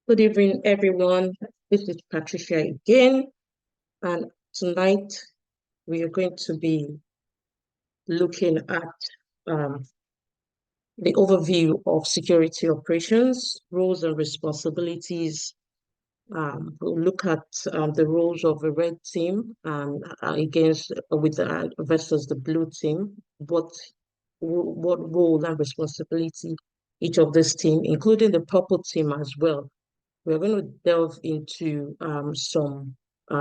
Good evening, everyone. This is Patricia again, and tonight we are going to be looking at the overview of security operations, roles and responsibilities. We'll look at the roles of the red team versus the blue team. What role and responsibility each of this team, including the purple team as well. We're going to delve into some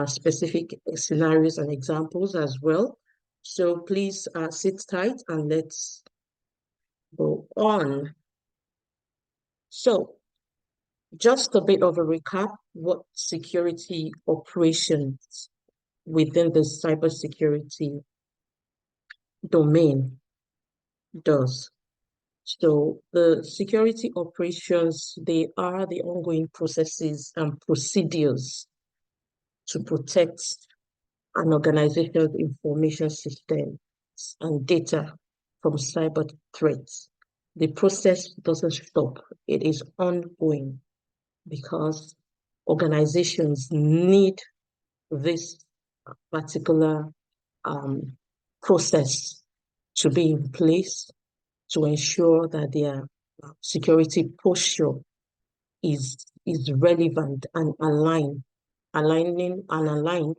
specific scenarios and examples as well. So please sit tight and let's go on. So just a bit of a recap, what security operations within the cybersecurity domain does. So the security operations, they are the ongoing processes and procedures to protect an organization's information systems and data from cyber threats. The process doesn't stop. It is ongoing because organizations need this particular process to be in place to ensure that their security posture is relevant and aligned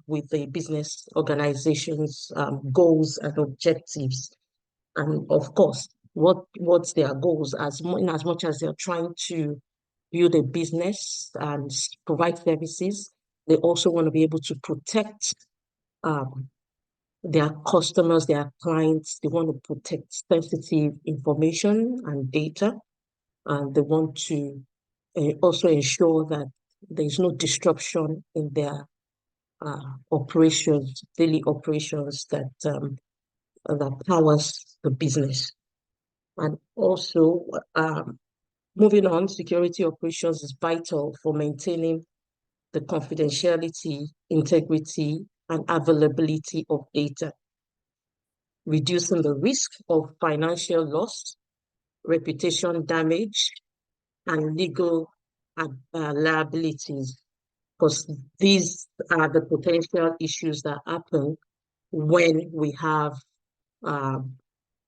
with the business organization's goals and objectives. And of course, what's their goals in as much as they're trying to build a business and provide services, they also want to be able to protect their customers, their clients. They want to protect sensitive information and data, and they want to also ensure that there is no disruption in their operations, daily operations that powers the business. And also, moving on, security operations is vital for maintaining the confidentiality, integrity, and availability of data, reducing the risk of financial loss, reputation damage, and legal liabilities, because these are the potential issues that happen when we have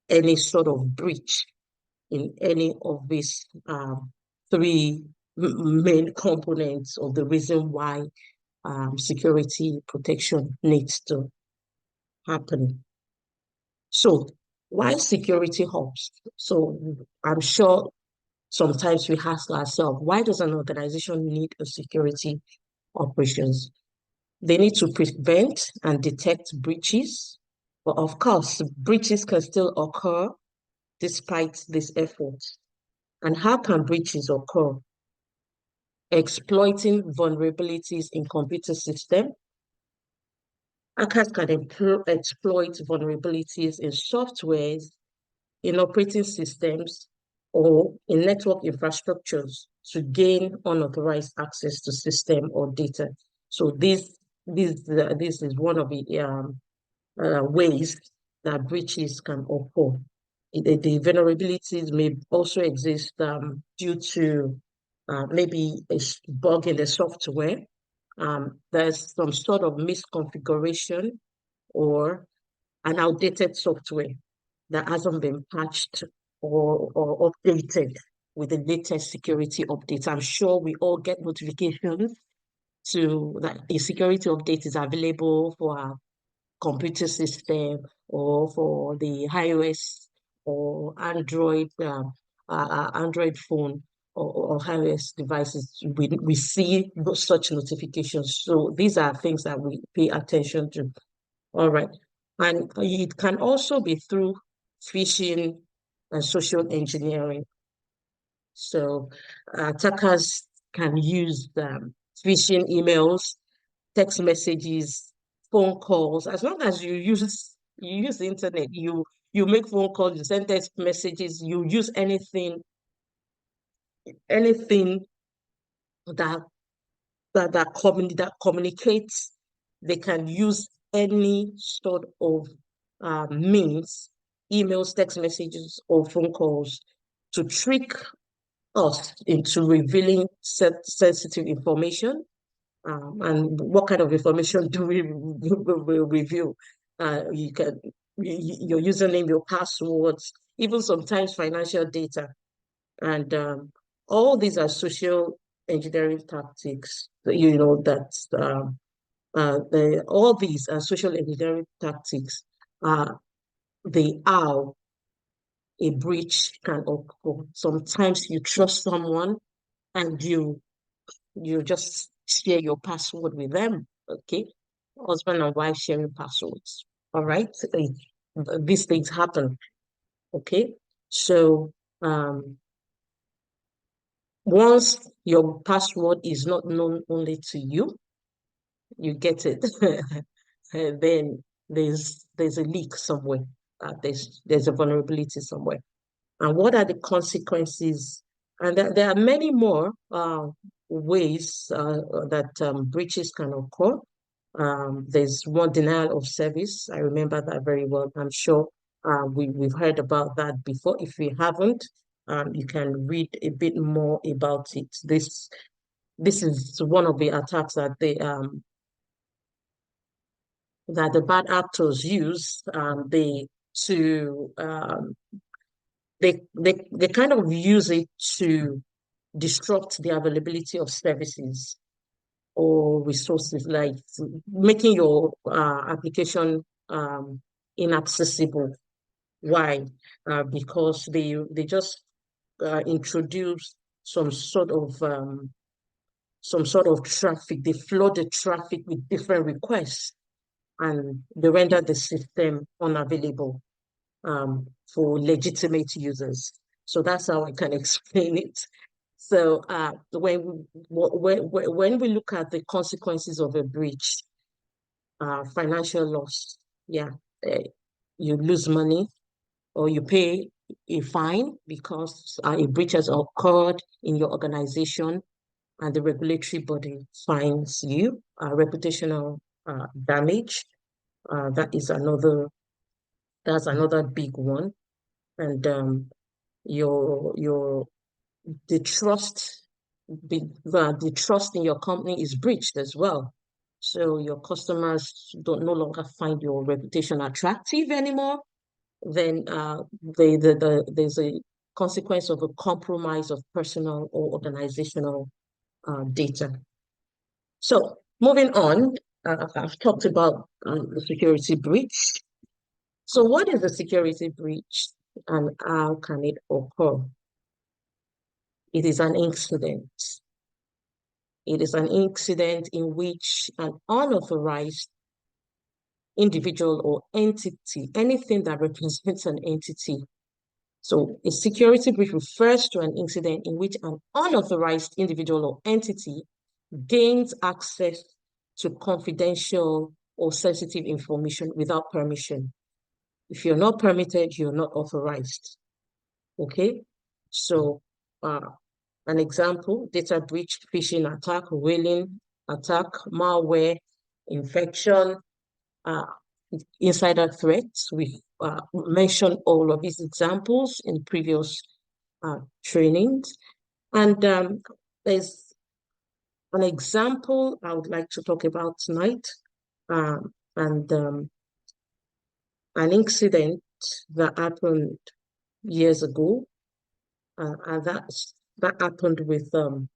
any sort of breach in any of these three main components of the reason why security protection needs to happen. So why security hubs? So I'm sure sometimes we ask ourselves, why does an organization need a security operations? They need to prevent and detect breaches. But of course, breaches can still occur despite this effort. And how can breaches occur? Exploiting vulnerabilities in computer system. Hackers can exploit vulnerabilities in softwares, in operating systems, or in network infrastructures to gain unauthorized access to system or data. So this is one of the ways that breaches can occur. The vulnerabilities may also exist due to maybe a bug in the software. There's some sort of misconfiguration or an outdated software that hasn't been patched or updated with the latest security updates. I'm sure we all get notifications that a security update is available for our computer system or for the iOS or Android phone or iOS devices. We see such notifications. So these are things that we pay attention to. All right. And it can also be through phishing and social engineering. So attackers can use phishing emails, text messages, phone calls. As long as you use the internet, you make phone calls, you send text messages, you use anything that communicates. They can use any sort of means, emails, text messages, or phone calls to trick us into revealing sensitive information. And what kind of information do we reveal? You can your username, your passwords, even sometimes financial data, and all these are social engineering tactics. You know that all these are social engineering tactics. Uh, the how a breach can occur. Sometimes you trust someone and you just share your password with them. Okay, husband and wife sharing passwords. All right, these things happen. Okay, so um, once your password is not known only to you, you get it. Then there's a leak somewhere. There's a vulnerability somewhere. And what are the consequences? And there are many more ways that breaches can occur. There's one, denial of service. I remember that very well. I'm sure we've heard about that before. If we haven't, you can read a bit more about it. This is one of the attacks that the bad actors use. To they kind of use it to disrupt the availability of services or resources, like making your application inaccessible. Why? Because they just introduce some sort of traffic. They flood the traffic with different requests, and they render the system unavailable for legitimate users. So that's how I can explain it. So when we look at the consequences of a breach, financial loss, yeah, uh, you lose money or you pay a fine because a breach has occurred in your organization and the regulatory body fines you. Reputational damage, that is that's another big one. And your the trust the trust in your company is breached as well. So your customers don't no longer find your reputation attractive anymore. Then there's a consequence of a compromise of personal or organizational data. So moving on, I've talked about the security breach. So what is a security breach and how can it occur? It is an incident. It is an incident in which an unauthorized individual or entity, anything that represents an entity. So a security breach refers to an incident in which an unauthorized individual or entity gains access to confidential or sensitive information without permission. If you're not permitted, you're not authorized. Okay? So an example, data breach, phishing attack, whaling attack, malware, infection, uh, insider threats. We mentioned all of these examples in previous trainings. And there's an example I would like to talk about tonight, and an incident that happened years ago, and that happened with a,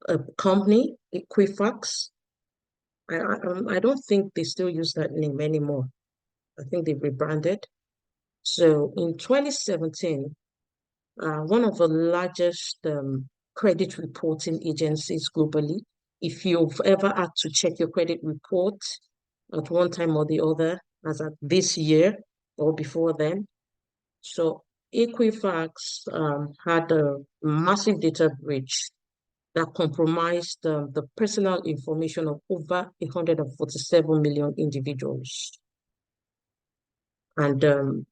a company, Equifax. I don't think they still use that name anymore. I think they've rebranded. So in 2017, one of the largest credit reporting agencies globally, if you've ever had to check your credit report at one time or the other, as at this year or before then, so Equifax had a massive data breach that compromised the personal information of over 147 million individuals. And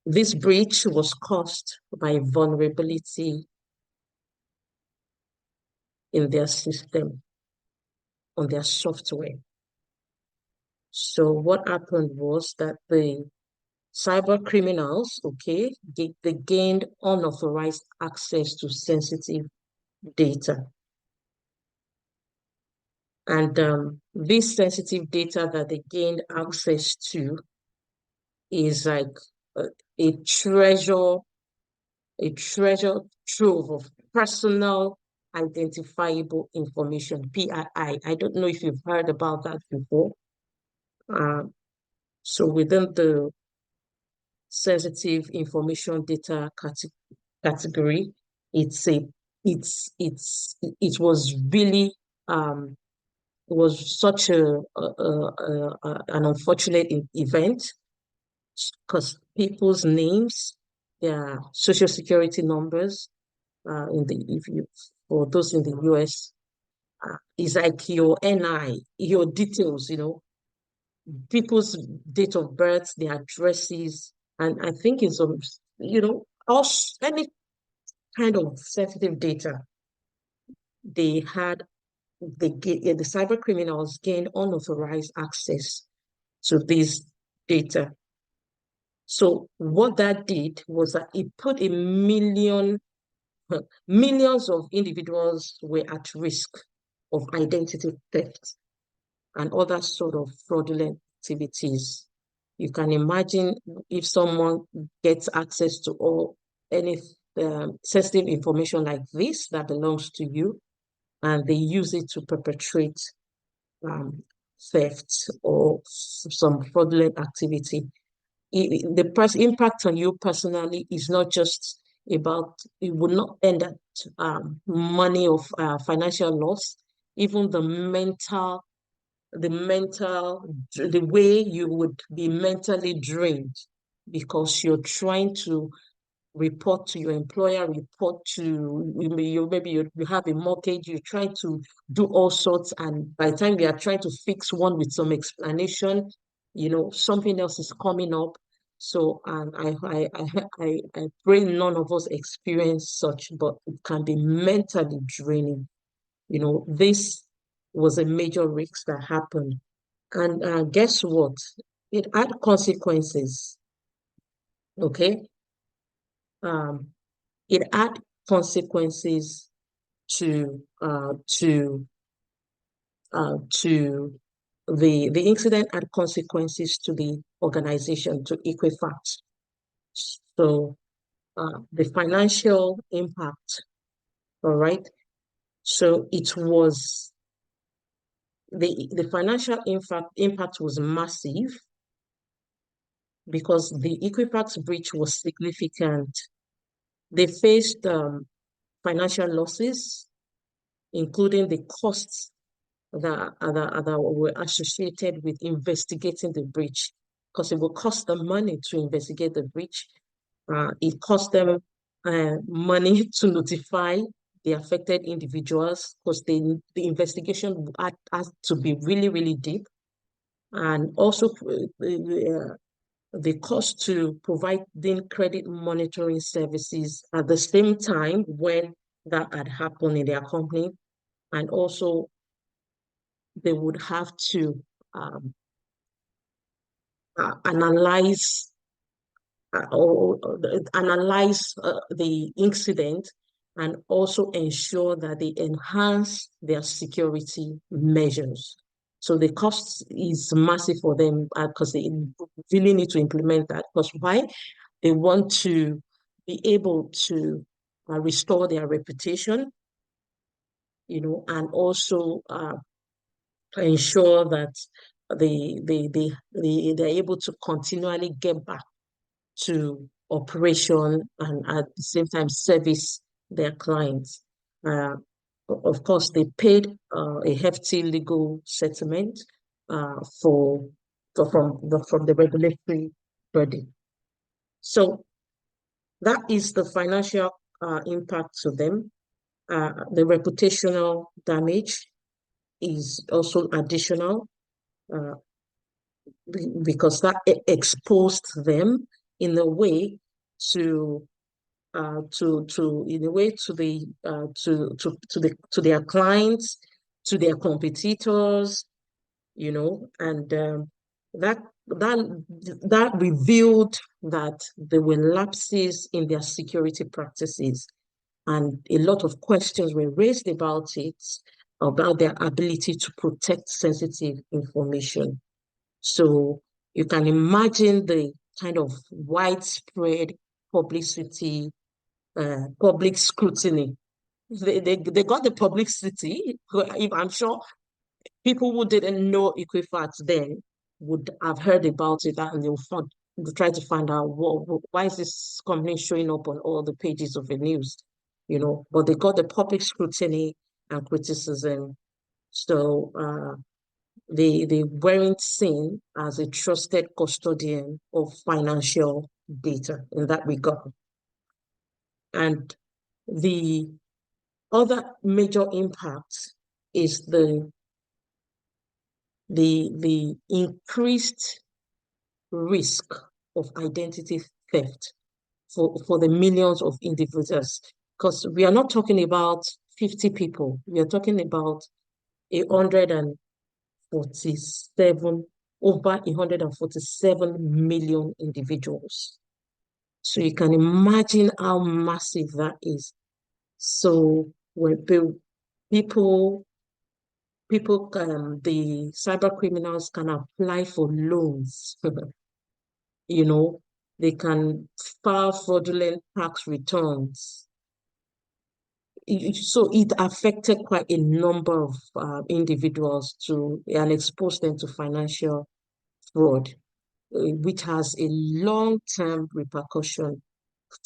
this breach was caused by vulnerability in their system, on their software. So what happened was that the cyber criminals, okay, they gained unauthorized access to sensitive data. And this sensitive data that they gained access to is like a, a treasure, a treasure trove of personal identifiable information, PII. I don't know if you've heard about that before. Uh, so within the sensitive information data category, it's a it was really it was such an unfortunate event because people's names, their social security numbers, in the if you for those in the US, is like your NI, your details, people's date of birth, their addresses, and I think it's also any kind of sensitive data they had. The cyber criminals gained unauthorized access to this data. So what that did was that it put millions of individuals were at risk of identity theft and other sort of fraudulent activities. You can imagine if someone gets access to any sensitive information like this that belongs to you, and they use it to perpetrate um, theft or some fraudulent activity. The impact on you personally is not just about, it would not end at money or financial loss, even the way you would be mentally drained because you're trying to report to your employer, report to you have a mortgage, you're trying to do all sorts, and by the time you are trying to fix one with some explanation, something else is coming up. So I pray none of us experience such, but it can be mentally draining. This was a major risk that happened. And guess what? It had consequences, okay? Um, it had consequences to uh, to to the incident had consequences to the organization, to Equifax. So the financial impact, all right. So it was the financial impact was massive because the Equifax breach was significant. They faced financial losses, including the costs that were associated with investigating the breach, because it will cost them money to investigate the breach. It cost them money to notify the affected individuals because the investigation had to be really, really deep. And also the cost to providing credit monitoring services at the same time when that had happened in their company. And also they would have to analyze the incident and also ensure that they enhance their security measures. So the cost is massive for them because they really need to implement that. Because why? They want to be able to restore their reputation, and also ensure that they're able to continually get back to operation and at the same time service their clients. Of course, they paid a hefty legal settlement from the regulatory body. So that is the financial impact to them. The reputational damage is also additional uh, because that exposed them in a way to their clients, to their competitors, and that that revealed that there were lapses in their security practices, and a lot of questions were raised about it, about their ability to protect sensitive information. So you can imagine the kind of widespread publicity, public scrutiny. They got the publicity. I'm sure people who didn't know Equifax then would have heard about it, and they'll try to find out why is this company showing up on all the pages of the news, But they got the public scrutiny and criticism. So they weren't seen as a trusted custodian of financial data in that regard. And the other major impact is the increased risk of identity theft for the millions of individuals. Because we are not talking about 50 people, we are talking about 147, over 147 million individuals. So you can imagine how massive that is. So when people the cyber criminals can apply for loans. you know, they can file fraudulent tax returns. So it affected quite a number of individuals and exposed them to financial fraud, which has a long-term repercussion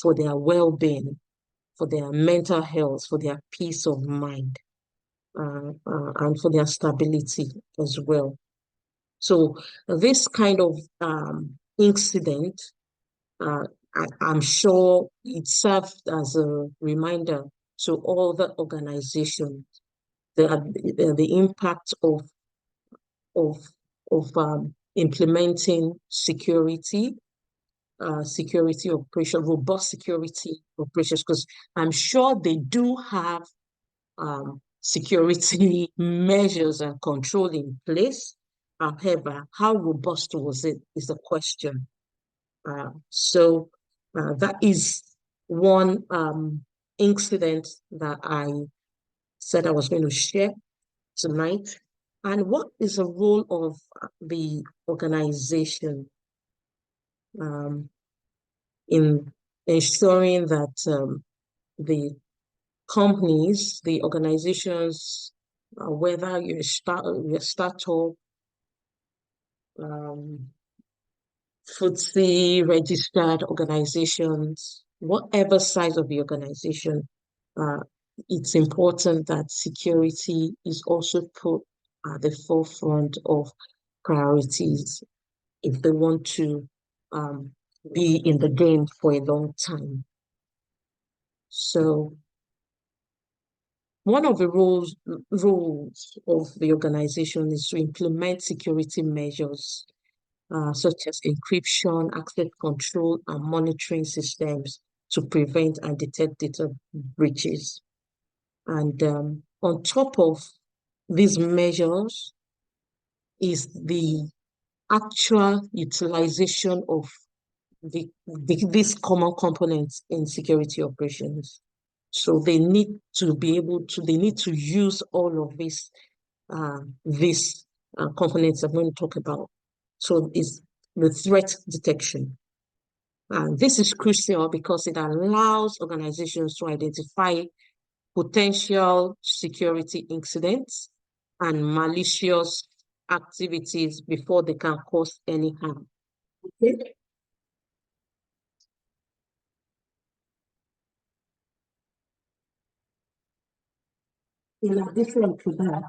for their well-being, for their mental health, for their peace of mind, and for their stability as well. So this kind of incident, I'm sure it served as a reminder to all the organizations the impact of implementing security operation, robust security operations, because I'm sure they do have security measures and control in place. However, how robust was it is the question. So that is one incident that I said I was going to share tonight. And what is the role of the organization in ensuring that the companies, the organizations, whether you're a startup, FTSE registered organizations, whatever size of the organization, uh, it's important that security is also put at the forefront of priorities if they want to be in the game for a long time. So one of the roles of the organization is to implement security measures such as encryption, access control, and monitoring systems to prevent and detect data breaches. And on top of these measures is the actual utilization of these common components in security operations. So they need to they need to use all of these components I'm going to talk about. So it's the threat detection. This is crucial because it allows organizations to identify potential security incidents and malicious activities before they can cause any harm. Okay? In addition to that,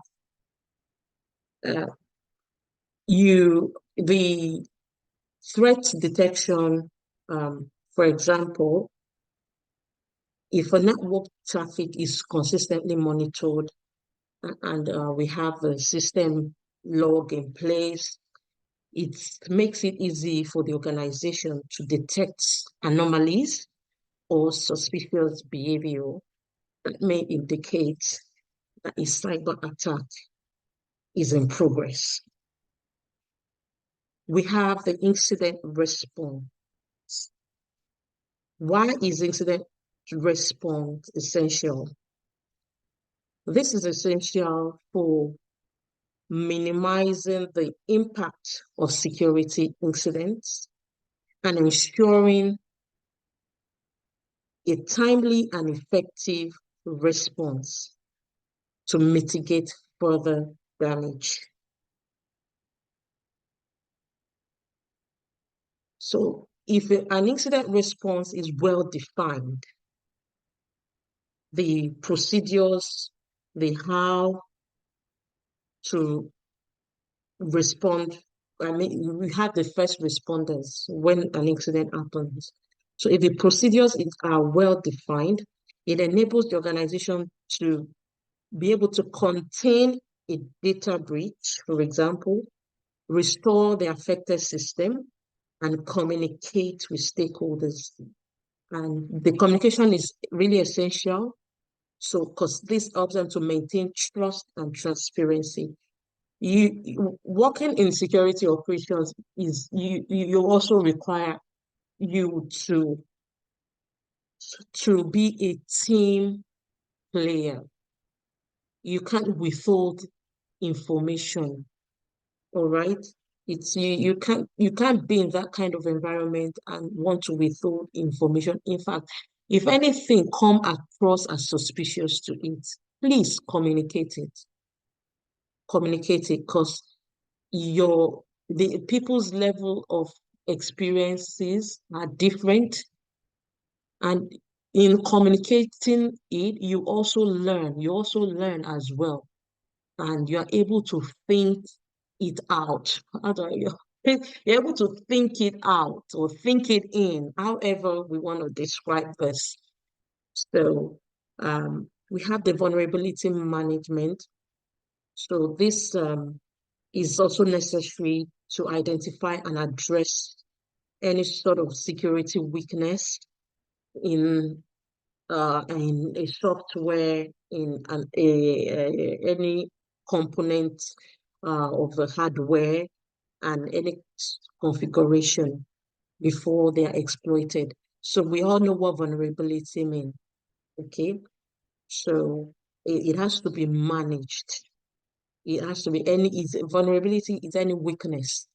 uh, the threat detection, for example, if a network traffic is consistently monitored and we have a system log in place, it makes it easy for the organization to detect anomalies or suspicious behavior that may indicate that a cyber attack is in progress. We have the incident response. Why is incident response essential? This is essential for minimizing the impact of security incidents and ensuring a timely and effective response to mitigate further damage. So if an incident response is well defined, the procedures, the how to respond, I mean, we have the first responders when an incident happens. So if the procedures are well defined, it enables the organization to be able to contain a data breach, for example, restore the affected system, and communicate with stakeholders. And the communication is really essential. So, because this helps them to maintain trust and transparency. Working in security operations is you also require you to be a team player. You can't withhold information. All right. It's you can't be in that kind of environment and want to withhold information. In fact, if anything come across as suspicious to it, please communicate it. Communicate it because the people's level of experiences are different, and in communicating it, you also learn as well, and you're able to think it out. How do you're able to think it out or think it in, however we want to describe this. So we have the vulnerability management. So this is also necessary to identify and address any sort of security weakness in a software, in any component of the hardware, and any configuration before they are exploited. So we all know what vulnerability means. Okay, so it has to be managed. It has to be vulnerability is any weakness.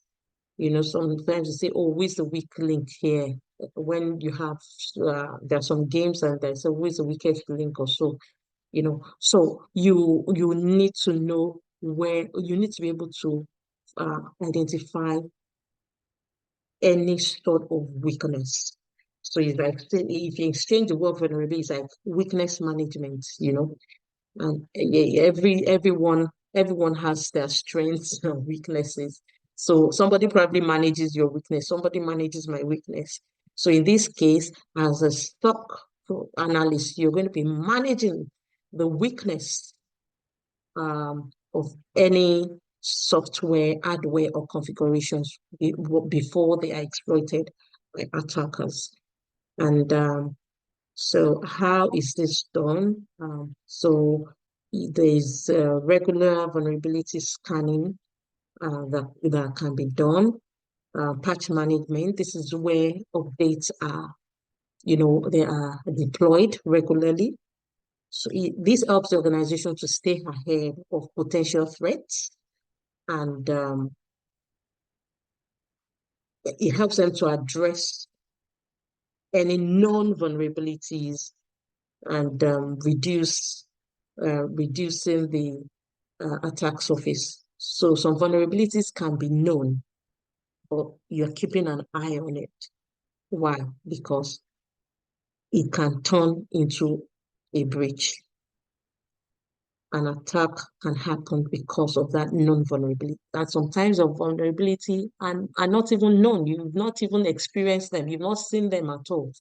Sometimes you say, oh, where's the weak link here? When you have, there are some games and there's always the weakest link or so, So you need to know where, you need to be able to identify any sort of weakness. So it's like, if you exchange the word vulnerability, it's like weakness management, and everyone has their strengths and weaknesses. So somebody probably manages your weakness, somebody manages my weakness. So in this case, as a stock analyst, you're going to be managing the weakness of any software, hardware, or configurations before they are exploited by attackers. And so how is this done? So there's regular vulnerability scanning that can be done. Patch management, this is where updates are, they are deployed regularly. So this helps the organization to stay ahead of potential threats, and it helps them to address any known vulnerabilities and reducing the attack surface. So some vulnerabilities can be known, but you're keeping an eye on it. Why? Because it can turn into a breach. An attack can happen because of that known vulnerability. And sometimes of vulnerability and are not even known. You've not even experienced them. You've not seen them at all.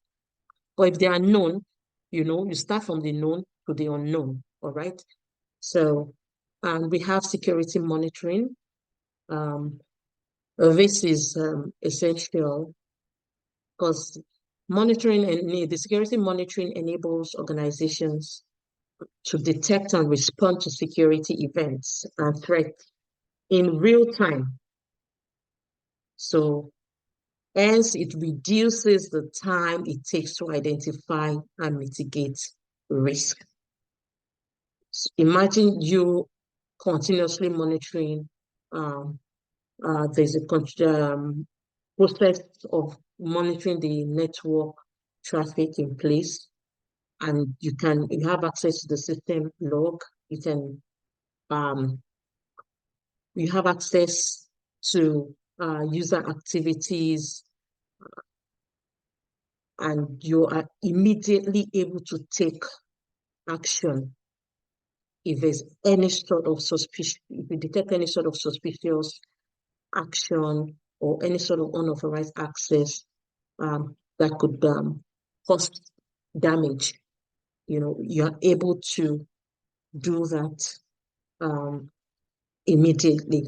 But if they are known, you start from the known to the unknown. All right. So, we have security monitoring. This is essential because the security monitoring enables organizations to detect and respond to security events and threats in real time. So hence, it reduces the time it takes to identify and mitigate risk. So imagine you continuously monitoring. There's a process of monitoring the network traffic in place, and you have access to the system log. You can um, you have access to user activities, and you are immediately able to take action if there's any sort of suspicion, if you detect any sort of suspicious action or any sort of unauthorized access that could cause damage. You're able to do that um, immediately.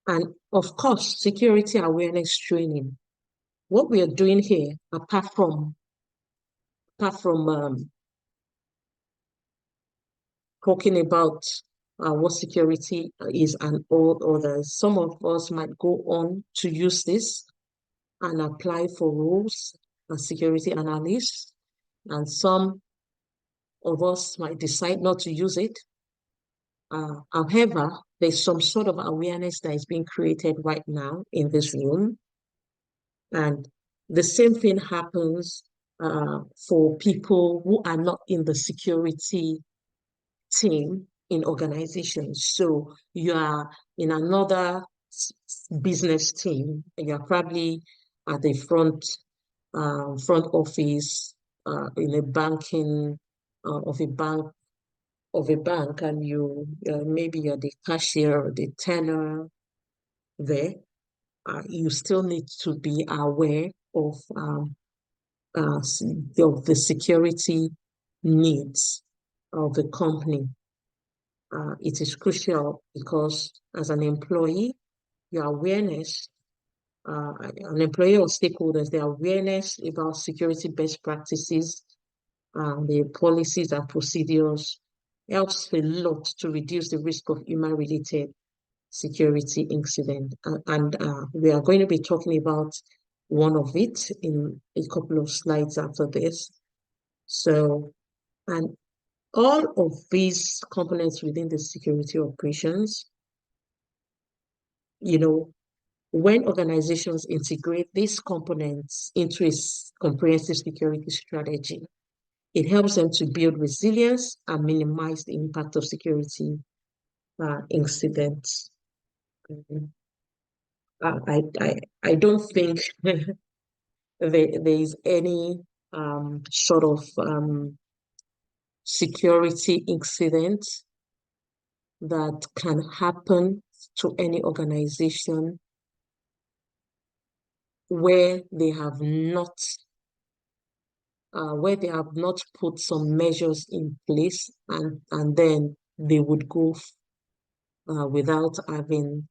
And of course, security awareness training. What we are doing here, apart from talking about what security is and all others, some of us might go on to use this and apply for roles as security analysts, and some of us might decide not to use it. However, there's some sort of awareness that is being created right now in this room, and the same thing happens for people who are not in the security team in organizations. So you are in another business team, and you're probably at the front office in a banking of a bank, and maybe you're the cashier or the teller there. You still need to be aware of the security needs of the company. It is crucial because as an employee, your awareness, an employee or stakeholders, their awareness about security best practices, the policies and procedures helps a lot to reduce the risk of human-related security incident. And we are going to be talking about one of it in a couple of slides after this. So, and all of these components within the security operations, when organizations integrate these components into a comprehensive security strategy, it helps them to build resilience and minimize the impact of security incidents. I don't think there is any sort of security incident that can happen to any organization where they have not put some measures in place, and then they would go without having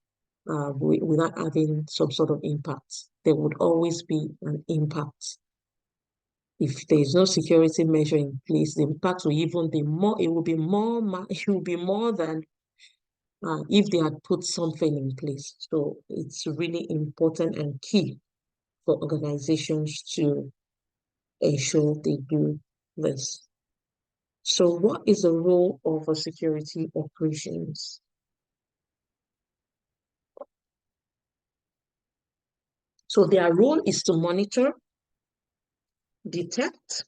some sort of impact. There would always be an impact. If there is no security measure in place, the impact will even be more. It will be more. It will be more than if they had put something in place. So it's really important and key for organizations to ensure they do this. So what is the role of a security operations? So their role is to monitor, detect,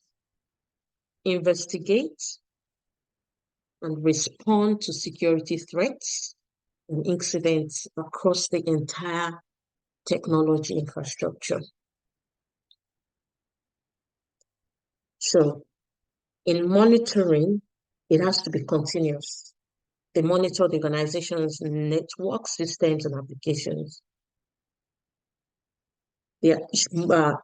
investigate, and respond to security threats and incidents across the entire technology infrastructure. So in monitoring, it has to be continuous. They monitor the organization's network systems and applications. There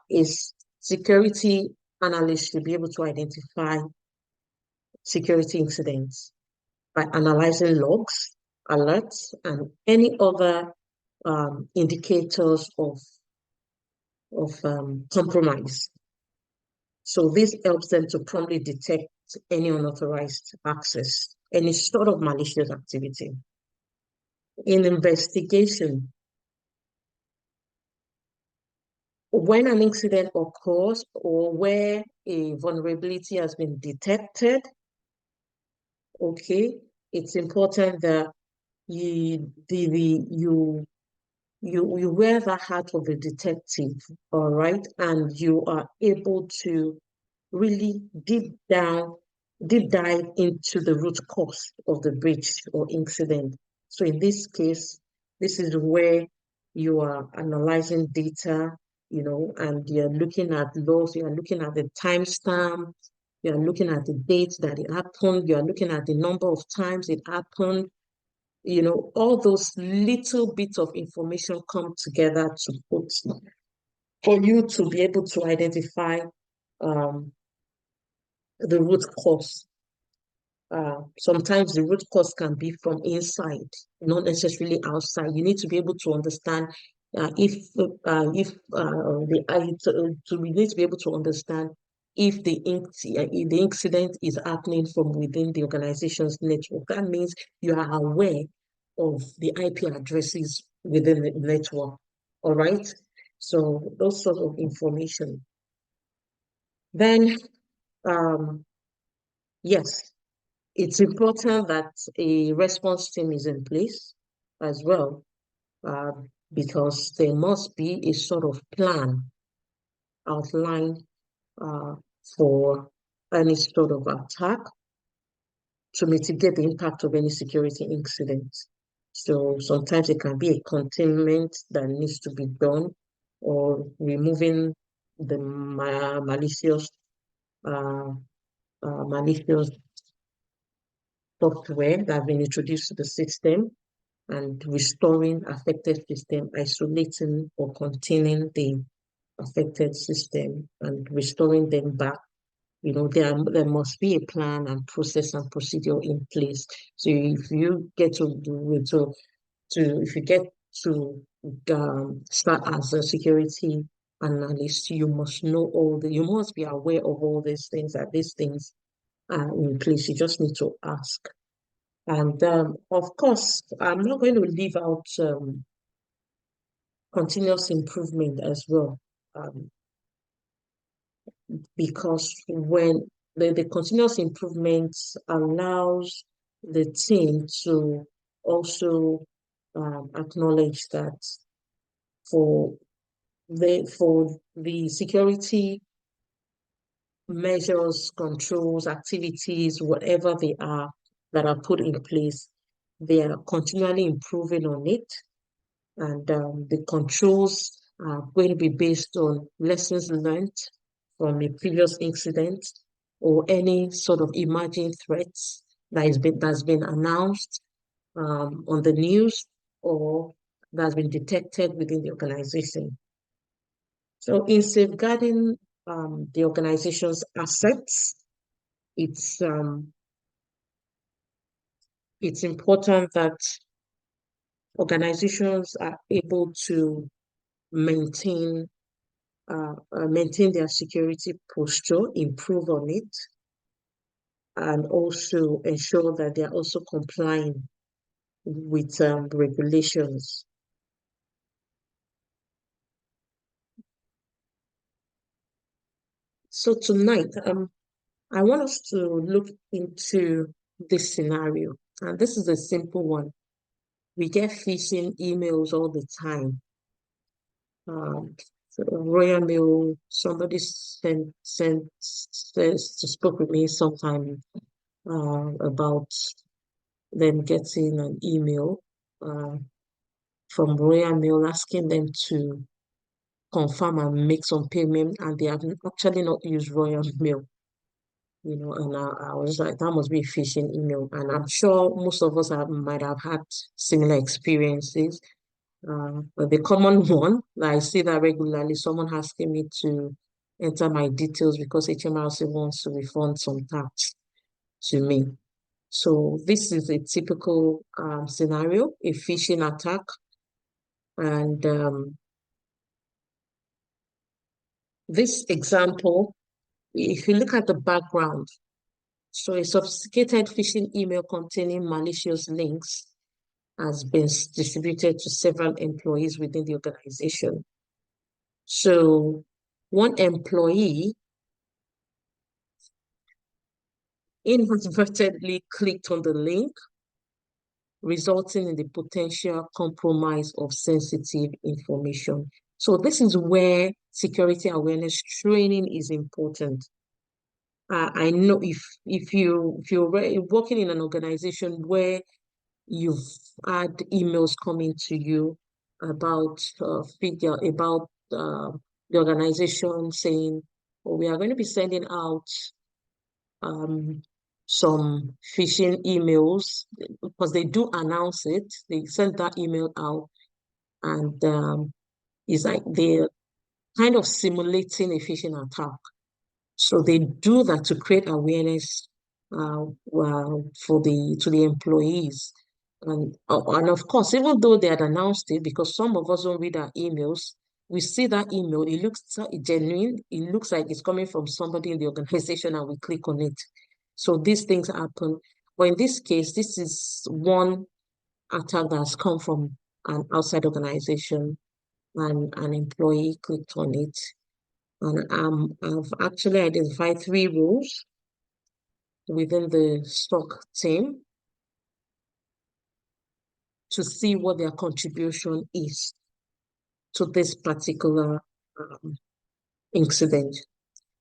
is security analysts to be able to identify security incidents by analyzing logs, alerts, and any other indicators of compromise. So this helps them to promptly detect any unauthorized access, any sort of malicious activity. In investigation, When an incident occurs or where a vulnerability has been detected, okay, it's important that you wear the hat of a detective, all right, and you are able to really deep dive into the root cause of the breach or incident. So in this case, this is where you are analyzing data, and you're looking at logs, you're looking at the timestamp, you're looking at the date that it happened, you're looking at the number of times it happened, all those little bits of information come together to put for you to be able to identify um, the root cause. Sometimes the root cause can be from inside, not necessarily outside. You need to be able to understand if the to we need to be able to understand if the incident is happening from within the organization's network. That means you are aware of the IP addresses within the network. All right. So those sort of information. Then, yes, it's important that a response team is in place as well, uh, because there must be a sort of plan outlined uh, for any sort of attack to mitigate the impact of any security incident. So sometimes it can be a containment that needs to be done, or removing the uh, malicious software that have been introduced to the system, and restoring affected system, isolating or containing the affected system and restoring them back. There must be a plan and process and procedure in place. So if you get if you get to start as a security analyst, you must be aware of all these things, that these things are in place. You just need to ask. And of course, I'm not going to leave out continuous improvement as well, um, because when the continuous improvement allows the team to also acknowledge that for the security measures, controls, activities, whatever they are that are put in place, they are continually improving on it. And the controls are going to be based on lessons learned from a previous incident or any sort of emerging threats that's been announced on the news or that's been detected within the organization. So in safeguarding the organization's assets, it's um, it's important that organizations are able to maintain maintain their security posture, improve on it, and also ensure that they are also complying with regulations. So tonight, I want us to look into this scenario, and this is a simple one. We get phishing emails all the time. So Royal Mail, somebody spoke with me sometime about them getting an email uh, from Royal Mail asking them to confirm and make some payment, and they have actually not used Royal Mail. And I was like, that must be a phishing email. And I'm sure most of us might have had similar experiences. But the common one, like I see that regularly, someone asking me to enter my details because HMRC wants to refund some tax to me. So this is a typical scenario, a phishing attack. And this example, if you look at the background, so a sophisticated phishing email containing malicious links has been distributed to several employees within the organization. So one employee inadvertently clicked on the link, resulting in the potential compromise of sensitive information. So this is where security awareness training is important. I know if you're working in an organization where you've had emails coming to you about figure about the organization saying, "Oh, we are going to be sending out um, some phishing emails," because they do announce it. They send that email out, and it's like they're kind of simulating a phishing attack. So they do that to create awareness for the to the employees. And of course, even though they had announced it, because some of us don't read our emails, we see that email, it looks so genuine, it looks like it's coming from somebody in the organization, and we click on it. So these things happen. But in this case, this is one attack that has come from an outside organization, and an employee clicked on it. And I've actually identified three roles within the stock team to see what their contribution is to this particular um, incident.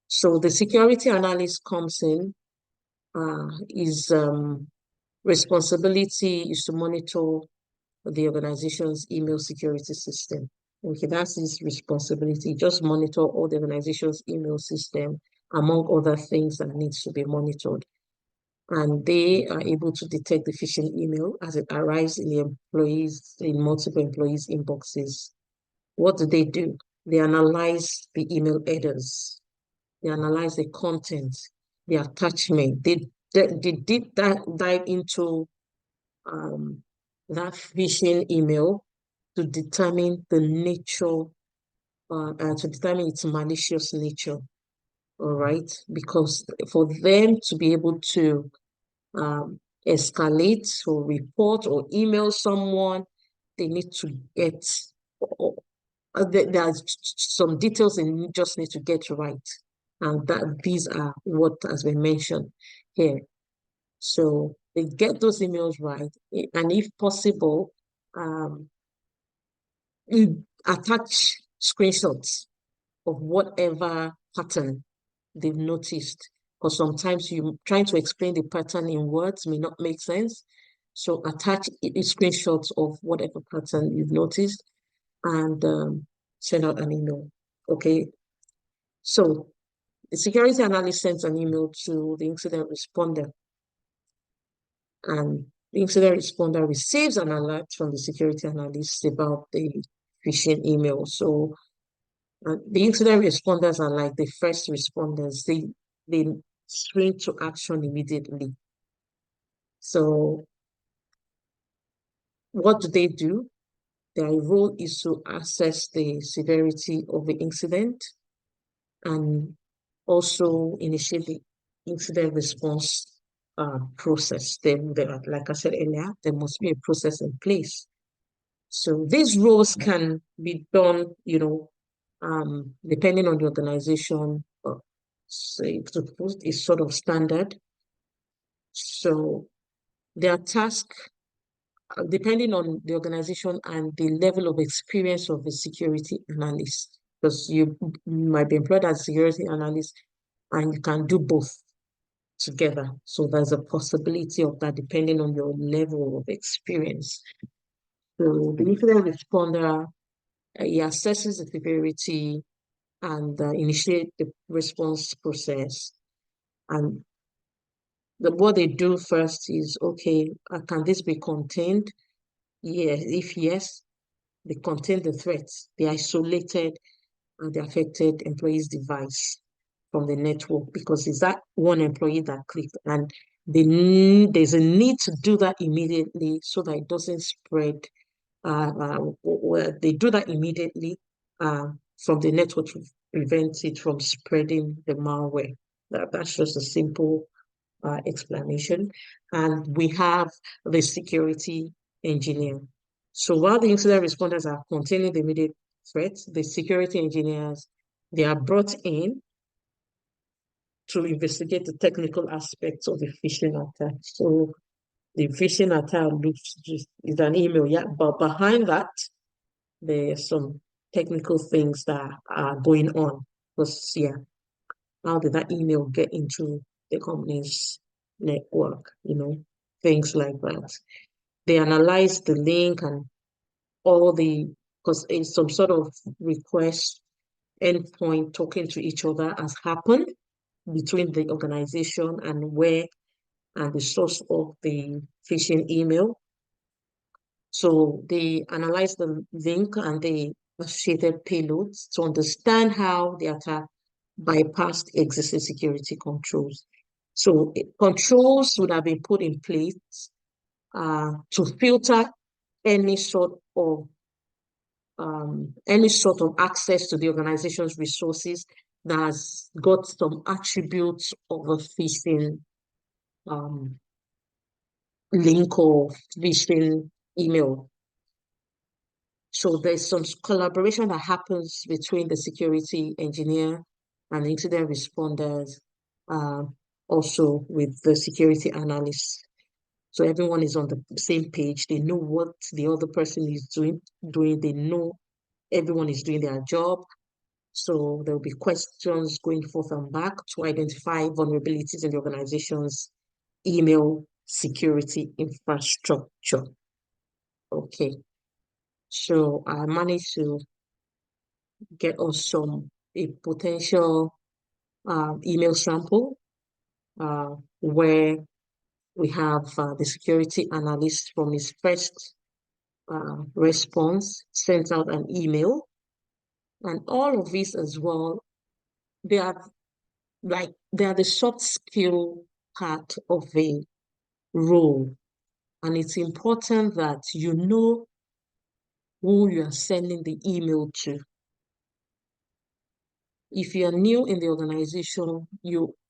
So the security analyst comes in, his responsibility is to monitor the organization's email security system. Okay, that's his responsibility. Just monitor all the organization's email system, among other things that needs to be monitored. And they are able to detect the phishing email as it arrives in multiple employees' inboxes. What do? They analyze the email headers, they analyze the content, the attachment. They did dive into um, that phishing email to determine the nature, to determine its malicious nature. All right, because for them to be able to escalate or report or email someone, they need to get, there's some details they just need to get right. And that these are what has been mentioned here. So they get those emails right. And if possible, um, you attach screenshots of whatever pattern they've noticed. Because sometimes you trying to explain the pattern in words may not make sense. So attach screenshots of whatever pattern you've noticed, and send out an email. Okay. So the security analyst sends an email to the incident responder, and the incident responder receives an alert from the security analyst about the phishing email. So the incident responders are like the first responders. They spring to action immediately. So what do? Their role is to assess the severity of the incident and also initiate the incident response process. Like I said earlier, there must be a process in place. So these roles can be done, depending on the organization. Say to put is sort of standard. So their task, depending on the organization and the level of experience of the security analyst, because you might be employed as a security analyst and you can do both together. So there's a possibility of that depending on your level of experience. So the incident responder, he assesses the severity and initiate the response process. And what they do first is, okay, can this be contained? Yes. If yes, they contain the threats. They isolated the affected employee's device from the network, because it's that one employee that clicked, and there's a need to do that immediately so that it doesn't spread. They do that immediately from the network to prevent it from spreading the malware. That's just a simple explanation. And we have the security engineer. So while the incident responders are containing the immediate threat, the security engineers, they are brought in to investigate the technical aspects of the phishing attack. So the phishing attack looks just is an email, yeah, but behind that, there are some technical things that are going on. Because yeah, how did that email get into the company's network? Things like that. They analyze the link and all the because it's some sort of request endpoint talking to each other has happened between the organization and the source of the phishing email. So they analyze the link and the associated payloads to understand how the attack bypassed existing security controls. So controls would have been put in place to filter any sort of access to the organization's resources that has got some attributes of a phishing um, link or phishing email. So there's some collaboration that happens between the security engineer and incident responders, also with the security analysts. So everyone is on the same page. They know what the other person is doing. They know everyone is doing their job. So there will be questions going forth and back to identify vulnerabilities in the organization's email security infrastructure. Okay. So I managed to get us a potential email sample where we have the security analyst from his first response sent out an email, and all of this as well. They are the soft skill part of the role, and it's important that you know who you are sending the email to. If you are new in the organization,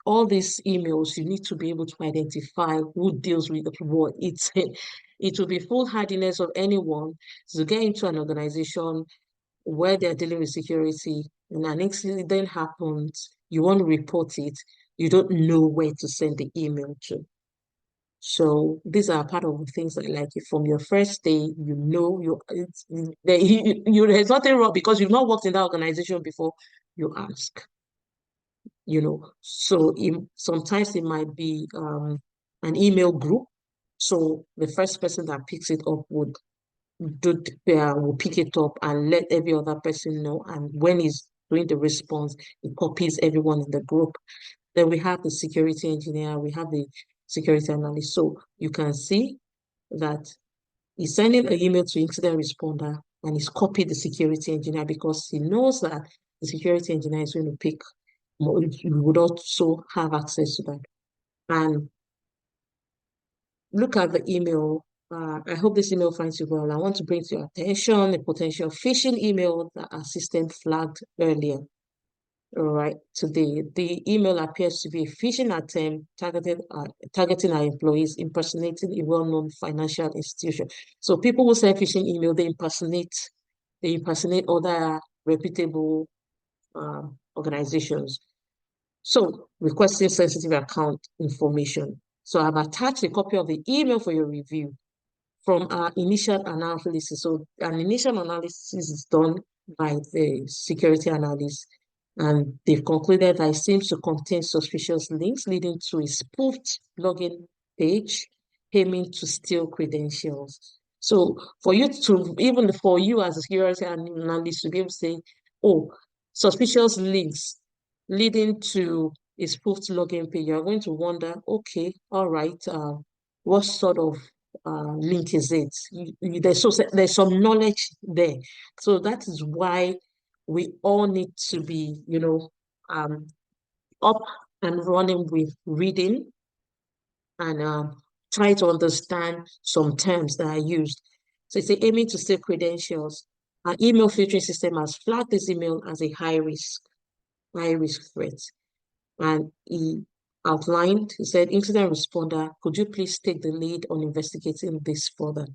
all these emails, you need to be able to identify who deals with what. It will be foolhardiness of anyone to get into an organization where they're dealing with security and an incident happens, you want to report it, you don't know where to send the email to. So these are part of the things that, like, from your first day, there's nothing wrong because you've not worked in that organization before. You ask, So sometimes it might be an email group. So the first person that picks it up will pick it up and let every other person know. And when he's doing the response, it copies everyone in the group. Then we have the security engineer, we have the security analyst. So you can see that he's sending an email to incident responder and he's copied the security engineer because he knows that the security engineer is going to pick more. You would also have access to that. And look at the email. I hope this email finds you well. I want to bring to your attention a potential phishing email that our system flagged earlier. All right, today the email appears to be a phishing attempt targeting our employees, impersonating a well-known financial institution. So people who send phishing email, they impersonate other reputable organizations. So requesting sensitive account information. So I've attached a copy of the email for your review from our initial analysis. So an initial analysis is done by the security analyst, and they've concluded that it seems to contain suspicious links leading to a spoofed login page aiming to steal credentials. So even for you as a security analyst to be able to say, oh, suspicious links leading to a spoofed login page, you're going to wonder, okay, all right, what sort of link is it? There's some knowledge there. So that is why we all need to be, up and running with reading and try to understand some terms that are used. So it's aiming to steal credentials. Our email filtering system has flagged this email as a high risk threat. And he said, incident responder, could you please take the lead on investigating this further?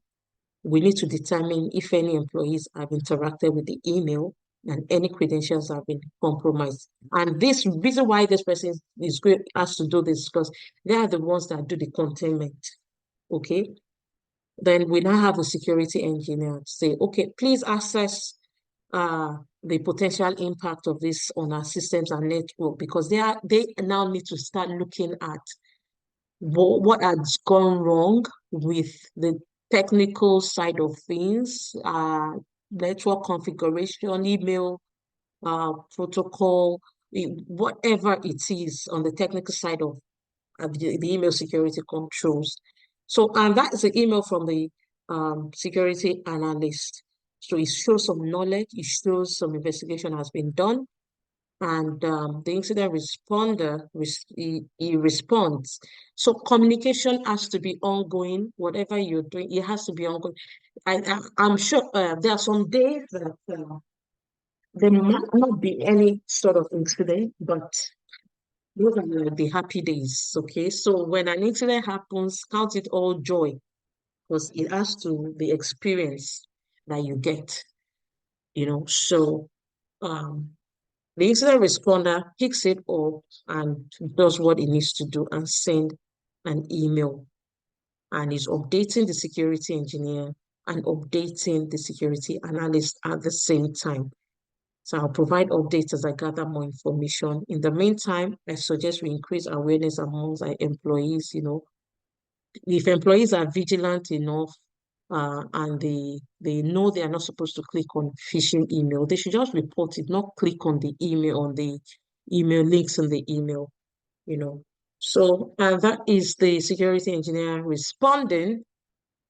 we need to determine if any employees have interacted with the email and any credentials have been compromised. And this reason why this person is going has to do this because they are the ones that do the containment. Okay. Then we now have a security engineer say, okay, please assess the potential impact of this on our systems and network because they now need to start looking at what has gone wrong with the technical side of things, network configuration, email protocol, whatever it is on the technical side of the email security controls. So, and that is an email from the security analyst. So it shows some knowledge, it shows some investigation has been done, and the incident responder, he responds. So communication has to be ongoing, whatever you're doing, it has to be ongoing. I'm sure there are some days that there might not be any sort of incident, but those are like the happy days, okay? So when an incident happens, count it all joy because it has to be experience that you get, you know. So um, the incident responder picks it up and does what it needs to do and send an email and is updating the security engineer and updating the security analyst at the same time. So I'll provide updates as I gather more information. In the meantime, I suggest we increase awareness amongst our employees. You know, if employees are vigilant enough and they know they are not supposed to click on phishing email, they should just report it, not click on the email links in the email, you know. So and that is the security engineer responding,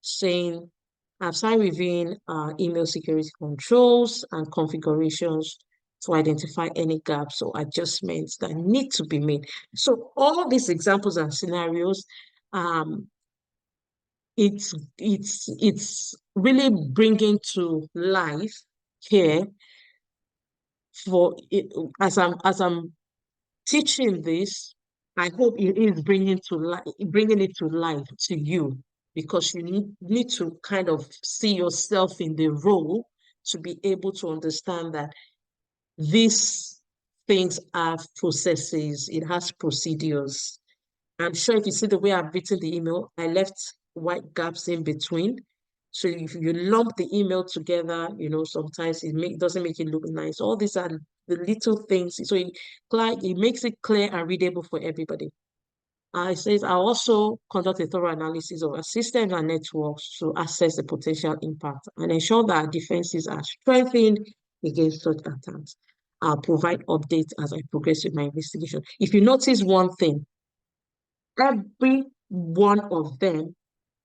saying, I've started reviewing email security controls and configurations to identify any gaps or adjustments that need to be made. So all these examples and scenarios, um, it's really bringing to life here for it as I'm teaching this. I hope it is bringing it to life to you because you need to kind of see yourself in the role to be able to understand that these things have processes, it has procedures. I'm sure if you see the way I've written the email, I left white gaps in between. So if you lump the email together, you know, sometimes doesn't make it look nice. All these are the little things. So it makes it clear and readable for everybody. It says, I also conduct a thorough analysis of our systems and networks to assess the potential impact and ensure that our defenses are strengthened against such attacks. I'll provide updates as I progress with my investigation. If you notice one thing, every one of them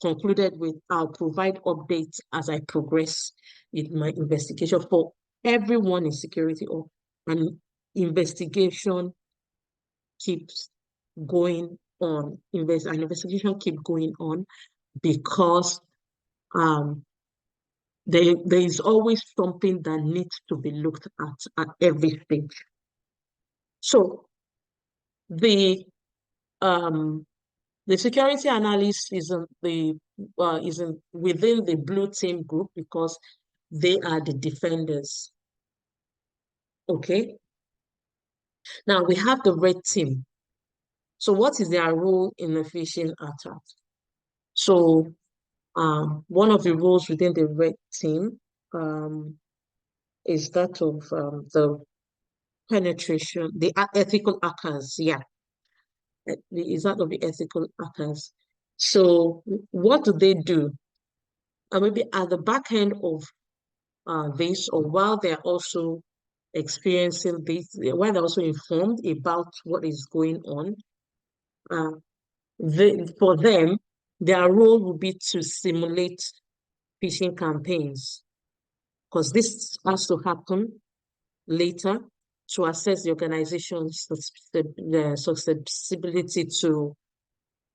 concluded with, I'll provide updates as I progress with my investigation for everyone in security or an investigation keeps going on. An investigation keep going on because um there is always something that needs to be looked at every stage. So the um the security analyst isn't within the blue team group because they are the defenders. Okay. Now we have the red team. So what is their role in the phishing attack? So one of the roles within the red team is that of the penetration, the ethical hackers. Yeah, is that of the ethical hackers. So what do they do? Maybe at the back end of this, or while they're also experiencing this, while they're also informed about what is going on, uh, for them, their role will be to simulate phishing campaigns because this has to happen later to assess the organization's susceptibility to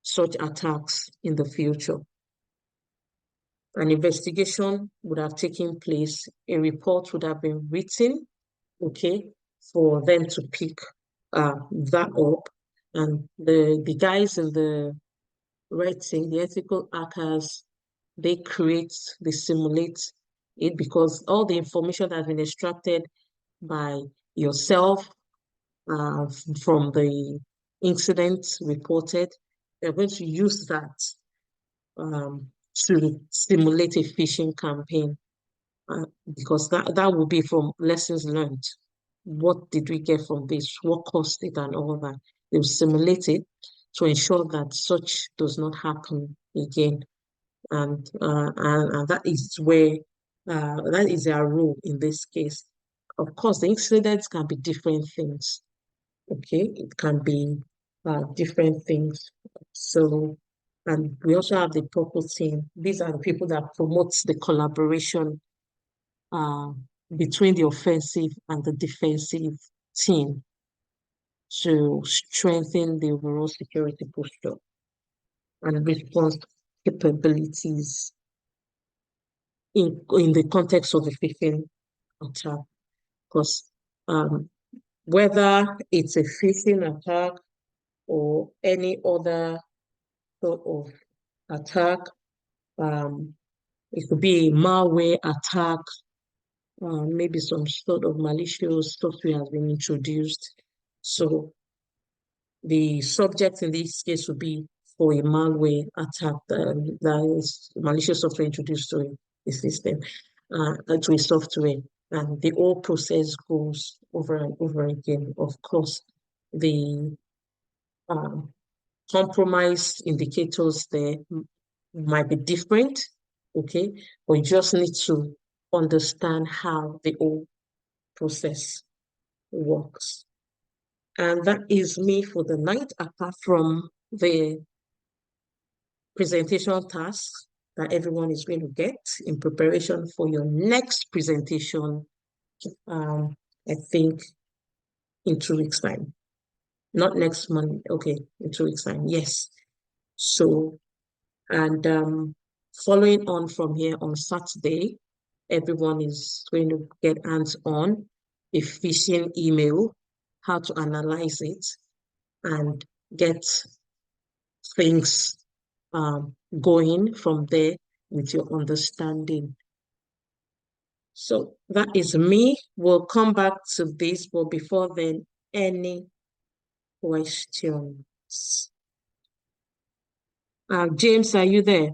such attacks in the future. An investigation would have taken place, a report would have been written, okay, for them to pick that up. And the guys in the red team, the ethical hackers, they simulate it, because all the information that has been extracted by yourself from the incident reported, they're going to use that to simulate a phishing campaign, because that will be from lessons learned. What did we get from this? What caused it and all that? They will simulate it to ensure that such does not happen again. And that is where that is their role in this case. Of course, the incidents can be different things. Okay, it can be different things. So, and we also have the purple team. These are the people that promotes the collaboration uh, between the offensive and the defensive team to strengthen the overall security posture and response capabilities in the context of the phishing attack. Because whether it's a phishing attack or any other sort of attack, it could be a malware attack, maybe some sort of malicious software has been introduced. So the subject in this case would be for a malware attack, that is malicious software introduced to a system, to a software, and the whole process goes over and over again. Of course, the um, compromise indicators there might be different, okay, but you just need to understand how the whole process works. And that is me for the night, apart from the presentation tasks that everyone is going to get in preparation for your next presentation, I think in 2 weeks' time. Not next month, okay, in 2 weeks' time, yes. So, and following on from here on Saturday, everyone is going to get hands-on a phishing email, how to analyze it, and get things going from there with your understanding. So that is me. We'll come back to this, but before then, any questions? James, are you there?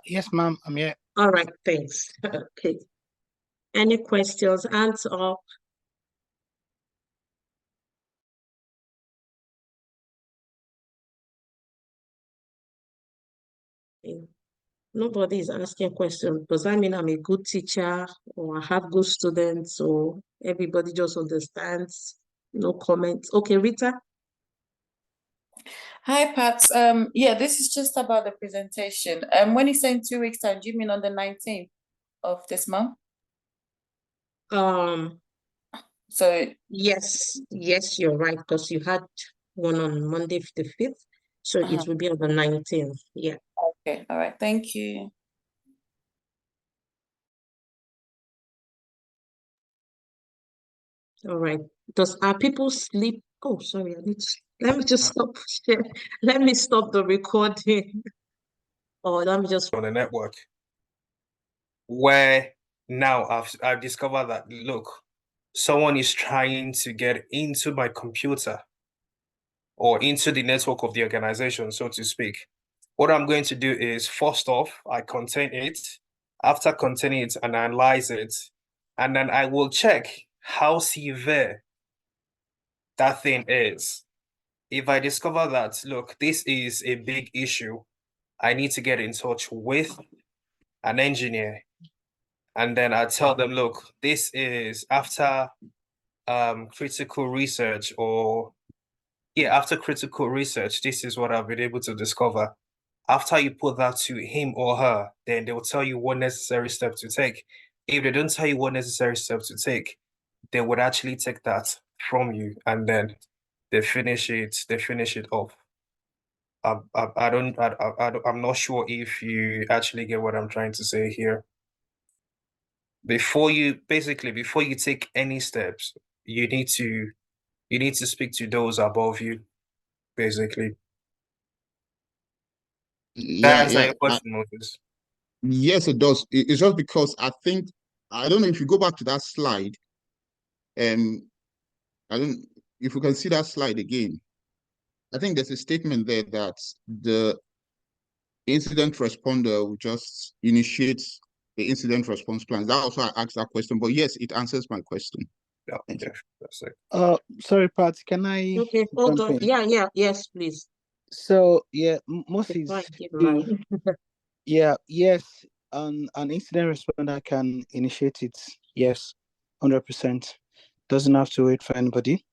Yes, ma'am, I'm here. All right, thanks. Okay. Any questions? Hands up. Nobody is asking questions. Does that mean I'm a good teacher or I have good students or everybody just understands? No comments. Okay, Rita? Hi, Pat. Yeah, this is just about the presentation. When you say in 2 weeks' time, do you mean on the 19th of this month? So Yes, you're right, because you had one on Monday the 5th, so it will be on the 19th. Yeah. Okay, all right. Thank you. All right. Are people sleep? Oh, sorry, let me just stop. Let me stop the recording. Or let me just on the network, where now I've discovered that, look, someone is trying to get into my computer or into the network of the organization, so to speak. What I'm going to do is, first off, I contain it. After containing it and analyze it, and then I will check how severe that thing is. If I discover that, look, this is a big issue, I need to get in touch with an engineer. And then I tell them, look, this is after critical research, or after critical research, this is what I've been able to discover. After you put that to him or her, then they will tell you what necessary steps to take. If they don't tell you what necessary steps to take, they would actually take that from you, and then they finish it off. I'm not sure if you actually get what I'm trying to say here. Before you take any steps, you need to speak to those above you, basically. Yeah, answer yeah. your question, Moses? Yes, it does. It's just because I don't know if you go back to that slide, um, I don't if you can see that slide again. I think there's a statement there that the incident responder will just initiate the incident response plans. That also I asked that question, but yes, it answers my question. Yeah, Thank you. yeah, that's it. Sorry, Pat, can I Okay, hold jump on. in? Yeah, yes, please. So yeah, Before Moses, I give mine. yes, an incident responder can initiate it. Yes, 100%. Doesn't have to wait for anybody.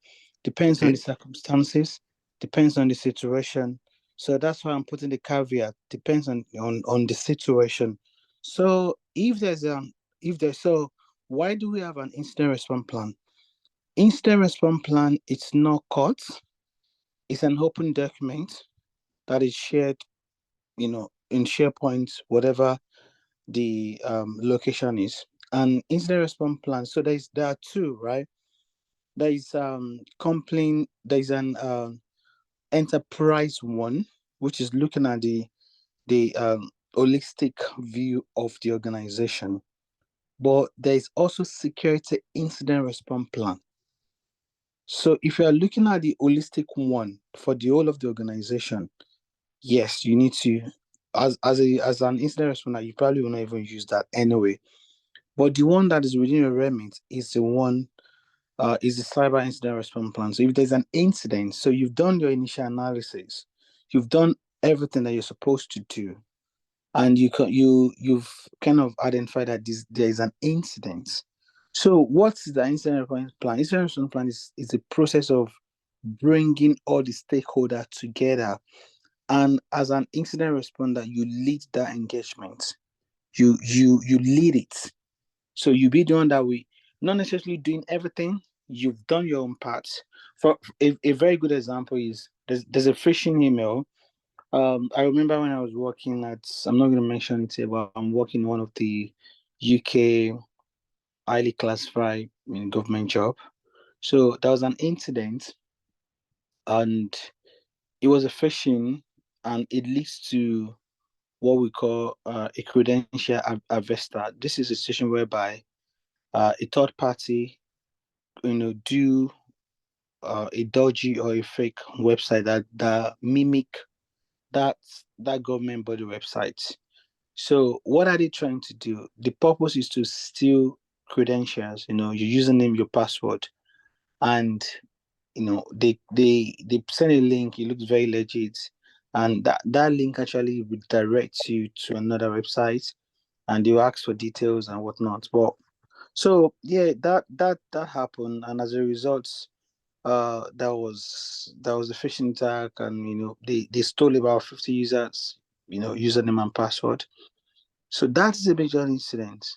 Depends on Okay. the circumstances. Depends on the situation. So that's why I'm putting the caveat. Depends on the situation. So why do we have an incident response plan? Incident response plan, it's not caught. It's an open document that is shared, in SharePoint, whatever the location is. And incident response plan. So there are two, right? There is complaint. There is an enterprise one, which is looking at the holistic view of the organization. But there is also security incident response plan. So if you are looking at the holistic one for the whole of the organization, yes, you need to, as an incident responder, you probably will not even use that anyway. But the one that is within your remit is the one is the cyber incident response plan. So if there's an incident, so you've done your initial analysis, you've done everything that you're supposed to do, and you've kind of identified that there is an incident. So what's the incident response plan? Incident response plan is the process of bringing all the stakeholders together, and as an incident responder, you lead that engagement. You lead it. So you be doing that way, not necessarily doing everything. You've done your own part. For a very good example is there's a phishing email. I remember when I was working at, I'm not going to mention it here, but I'm working in one of the UK highly classified government job. So there was an incident, and it was a phishing, and it leads to what we call a credential harvester. This is a situation whereby a third party, do a dodgy or a fake website that mimic that that government body website. So what are they trying to do? The purpose is to steal credentials, your username, your password, and they send a link. It looks very legit, and that link actually redirects you to another website, and you ask for details and whatnot. But so yeah, that happened, and as a result, that was a phishing attack, and they stole about 50 users, username and password. So that is a major incident.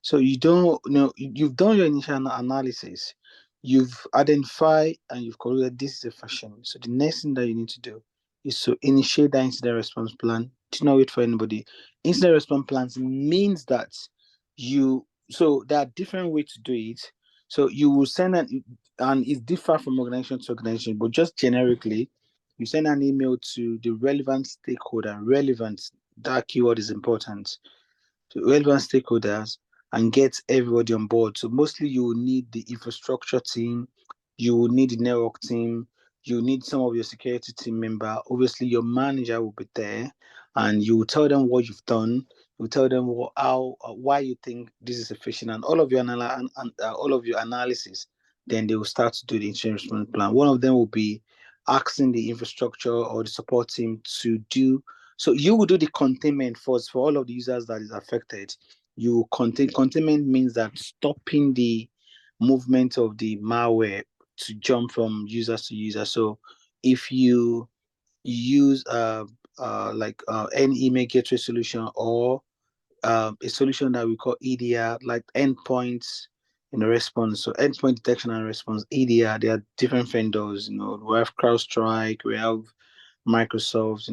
So you don't know, you've done your initial analysis, you've identified and you've concluded this is a phishing. So the next thing that you need to do is to initiate that incident response plan. Do not wait for anybody. Incident response plans means that so there are different ways to do it. So you will send and it's different from organization to organization, but just generically, you send an email to the relevant stakeholder. Relevant, that keyword is important, to relevant stakeholders, and get everybody on board. So mostly you will need the infrastructure team, you will need the network team, you will need some of your security team member. Obviously, your manager will be there, and you will tell them what you've done. You will tell them why you think this is efficient, and all of your all of your analysis. Then they will start to do the insurance plan. One of them will be asking the infrastructure or the support team to do. So you will do the containment first for all of the users that is affected. You containment means that stopping the movement of the malware to jump from users to user. So if you use any email gateway solution, or a solution that we call EDR, like endpoints in the response. So endpoint detection and response, EDR, there are different vendors. We have CrowdStrike, we have Microsoft,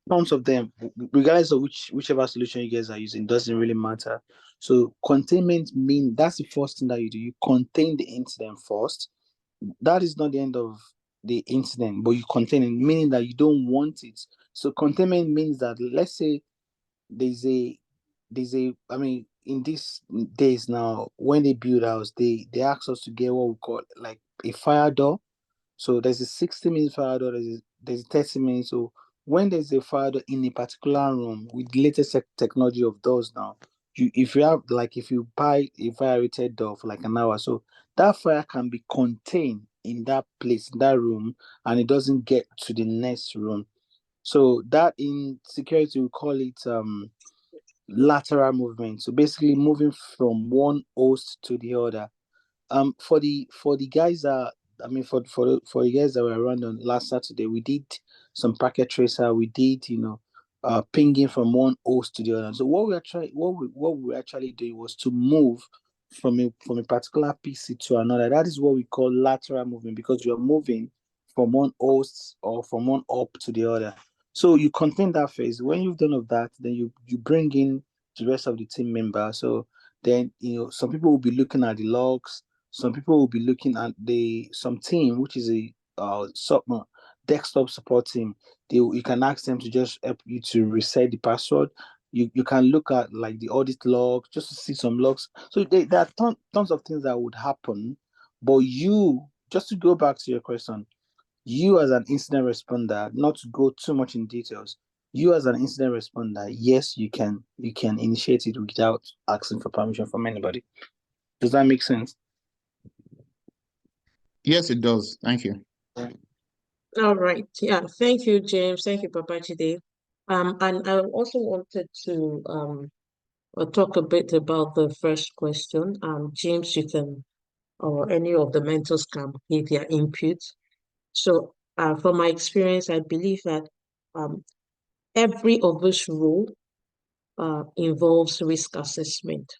tons of them. Regardless of whichever solution you guys are using, doesn't really matter. So containment means that's the first thing that you do. You contain the incident first. That is not the end of the incident, but you contain it, meaning that you don't want it So containment means that, let's say there's a I mean, in these days now, when they build house, they ask us to get what we call like a fire door. So there's a 60 minute fire door, there's a 30 minutes. So when there's a fire door in a particular room with the latest technology of doors now, if you have like if you buy a fire rated door for like an hour, so that fire can be contained in that place, in that room, and it doesn't get to the next room. So that in security we call it lateral movement. So basically moving from one host to the other. For the guys that I mean for the guys that were around on last Saturday, we did some packet tracer. We did pinging from one host to the other. So what we were actually doing was to move from a particular PC to another. That is what we call lateral movement, because you are moving from one host or from one up to the other. So you contain that phase. When you've done of that, then you bring in the rest of the team members. So then some people will be looking at the logs. Some people will be looking at some team, which is a desktop support team. You can ask them to just help you to reset the password. You can look at like the audit log just to see some logs. So there are tons of things that would happen. But just to go back to your question, you as an incident responder, not to go too much in details, you as an incident responder, yes, you can initiate it without asking for permission from anybody. Does that make sense? Yes, it does. Thank you. All right. Yeah. Thank you, James. Thank you, Babajide. And I also wanted to talk a bit about the first question. James, you can, or any of the mentors can give their input. So, from my experience, I believe that every of this role involves risk assessment,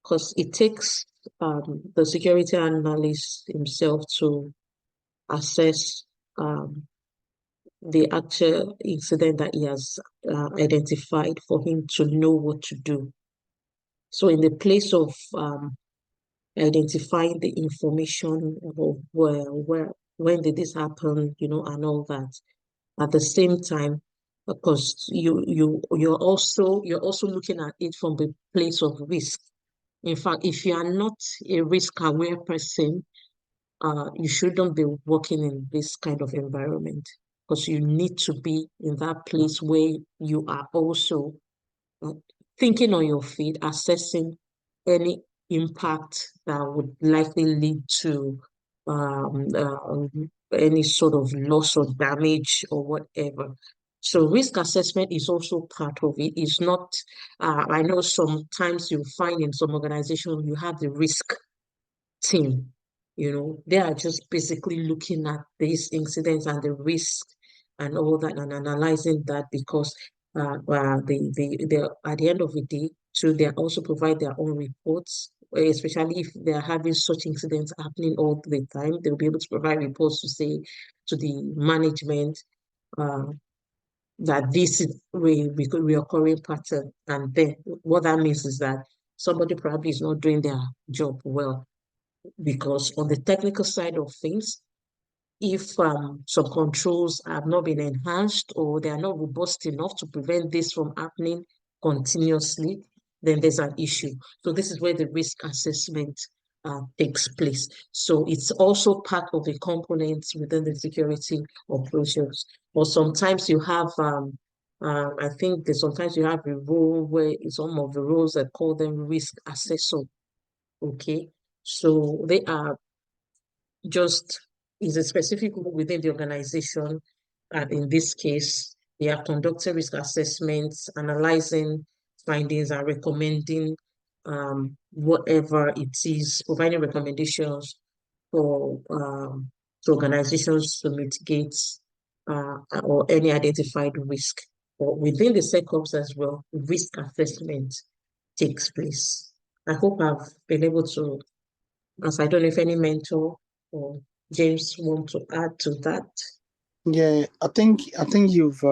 because it takes the security analyst himself to assess the actual incident that he has identified for him to know what to do. So in the place of identifying the information of when did this happen, and all that, at the same time, because you're also looking at it from the place of risk. In fact, if you are not a risk-aware person, you shouldn't be working in this kind of environment, because you need to be in that place where you are also uh, thinking on your feet, assessing any impact that would likely lead to um, uh, any sort of loss or damage or whatever. So risk assessment is also part of it. It's not, I know sometimes you find in some organizations you have the risk team. They are just basically looking at these incidents and the risk and all that and analyzing that, because they at the end of the day, so they also provide their own reports, especially if they are having such incidents happening all the time. They'll be able to provide reports to say to the management uh, that this is a reoccurring pattern. And then what that means is that somebody probably is not doing their job well, because on the technical side of things, if some controls have not been enhanced or they are not robust enough to prevent this from happening continuously, then there's an issue. So this is where the risk assessment takes place. So it's also part of the components within the security operations. Or sometimes you have, I think that sometimes you have a role where some of the roles that call them risk assessor. Okay, so they are just is a specific role within the organization. And in this case, they are conducting risk assessments, analyzing findings, and recommending whatever it is, providing recommendations for to organizations to mitigate or any identified risk. Or within the SecOps as well, risk assessment takes place. I hope I've been able to, as I don't know if any mentor or James want to add to that. Yeah, I think you've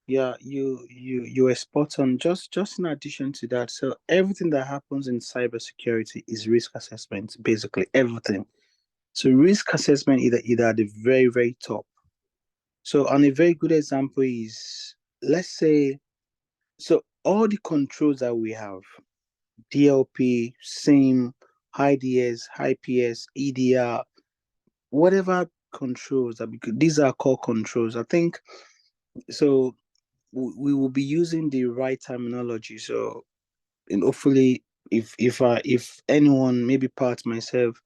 you were spot on. Just in addition to that, so everything that happens in cybersecurity is risk assessment, basically everything. So risk assessment either at the very, very top, So, and a very good example is, let's say, so all the controls that we have, DLP, SIM, IDS, IPS, EDR, whatever controls that, because these are core controls. I think so. We will be using the right terminology. So, and hopefully, if anyone, maybe part myself,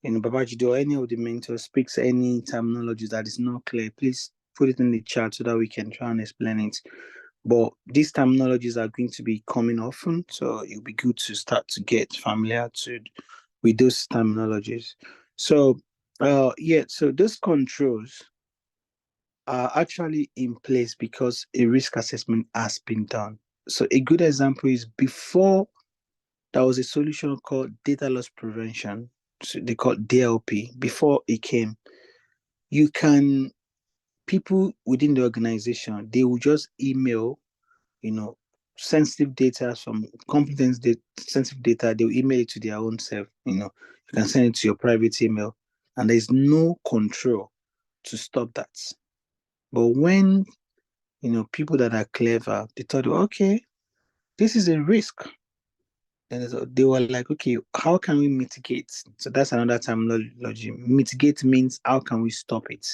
Babajide or any of the mentors speaks any terminology that is not clear, please put it in the chat so that we can try and explain it. But these terminologies are going to be coming often, so it'll be good to start to get familiar with those terminologies. So, so those controls are actually in place because a risk assessment has been done. So a good example is, before there was a solution called data loss prevention. So they call it DLP. Before it came, people within the organization, they will just email, sensitive data, some sensitive data, they'll email it to their own self. You can send it to your private email, and there's no control to stop that. But when, people that are clever, they thought, okay, this is a risk. And so they were like, okay, how can we mitigate? So that's another terminology. Mitigate means how can we stop it?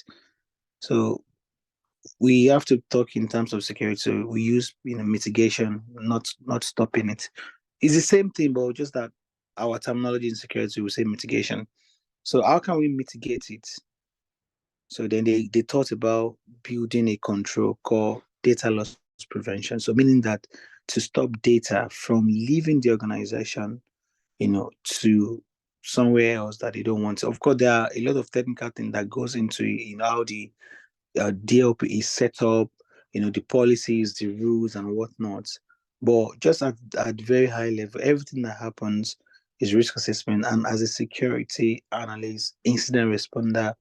So we have to talk in terms of security. So we use, mitigation, not stopping it. It's the same thing, but just that our terminology in security will say mitigation. So how can we mitigate it? So then they thought about building a control called data loss prevention. So meaning that to stop data from leaving the organization, to somewhere else that they don't want to. Of course, there are a lot of technical things that goes into, how the DLP is set up, the policies, the rules, and whatnot. But just at very high level, everything that happens is risk assessment. And as a security analyst, incident responder,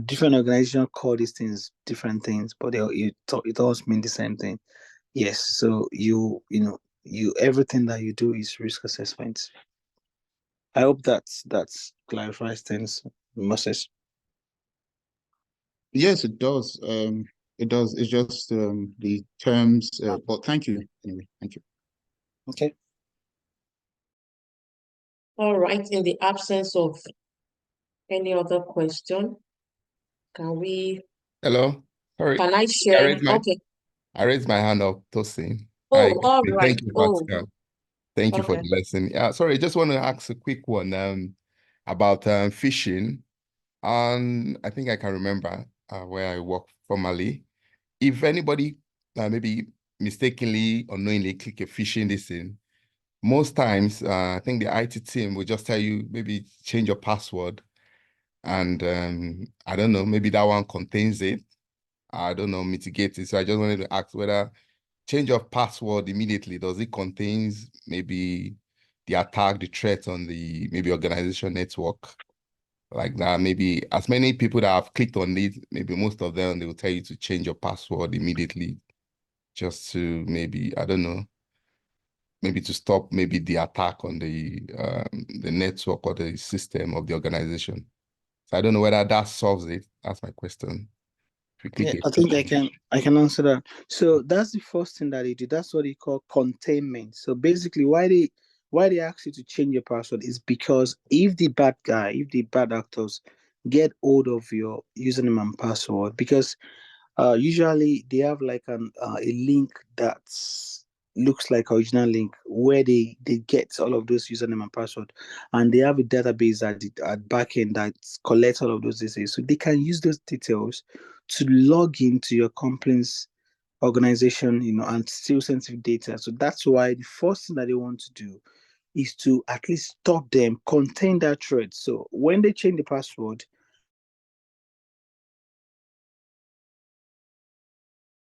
different organizations call these things different things, but it all mean the same thing. Yes. So you everything that you do is risk assessment. I hope that's clarifies things, Moses. Yes, it does. It does. It's just the terms. But thank you anyway. Thank you. Okay. All right. In the absence of any other question, can Hello. Sorry. I I share? raised my Okay. I raised my hand up, Tosin. Oh, all right. Thank you, Oh, Pascal. Thank you for okay. the lesson. Sorry, I just want to ask a quick one about phishing. And I think I can remember where I worked formerly. If anybody maybe mistakenly or knowingly click a phishing this in, most times I think the IT team will just tell you maybe change your password. And I don't know, maybe that one contains it. I don't know, mitigate it. So I just wanted to ask whether change of password immediately, does it contains maybe the attack, the threat on the maybe organization network like that? Maybe as many people that have clicked on it, maybe most of them, they will tell you to change your password immediately just to maybe, I don't know, maybe to stop maybe the attack on the network or the system of the organization. So I don't know whether that solves it. That's my question. If we click Yeah, it. I think I can answer that. So that's the first thing that they do. That's what they call containment. So basically, why they ask you to change your password is because if the bad actors get hold of your username and password, because usually they have like a link that looks like original link where they get all of those username and password, and they have a database at back end that collects all of those details. So they can use those details to log into your company's organization, and steal sensitive data. So that's why the first thing that they want to do is to at least stop them, contain that threat. So when they change the password,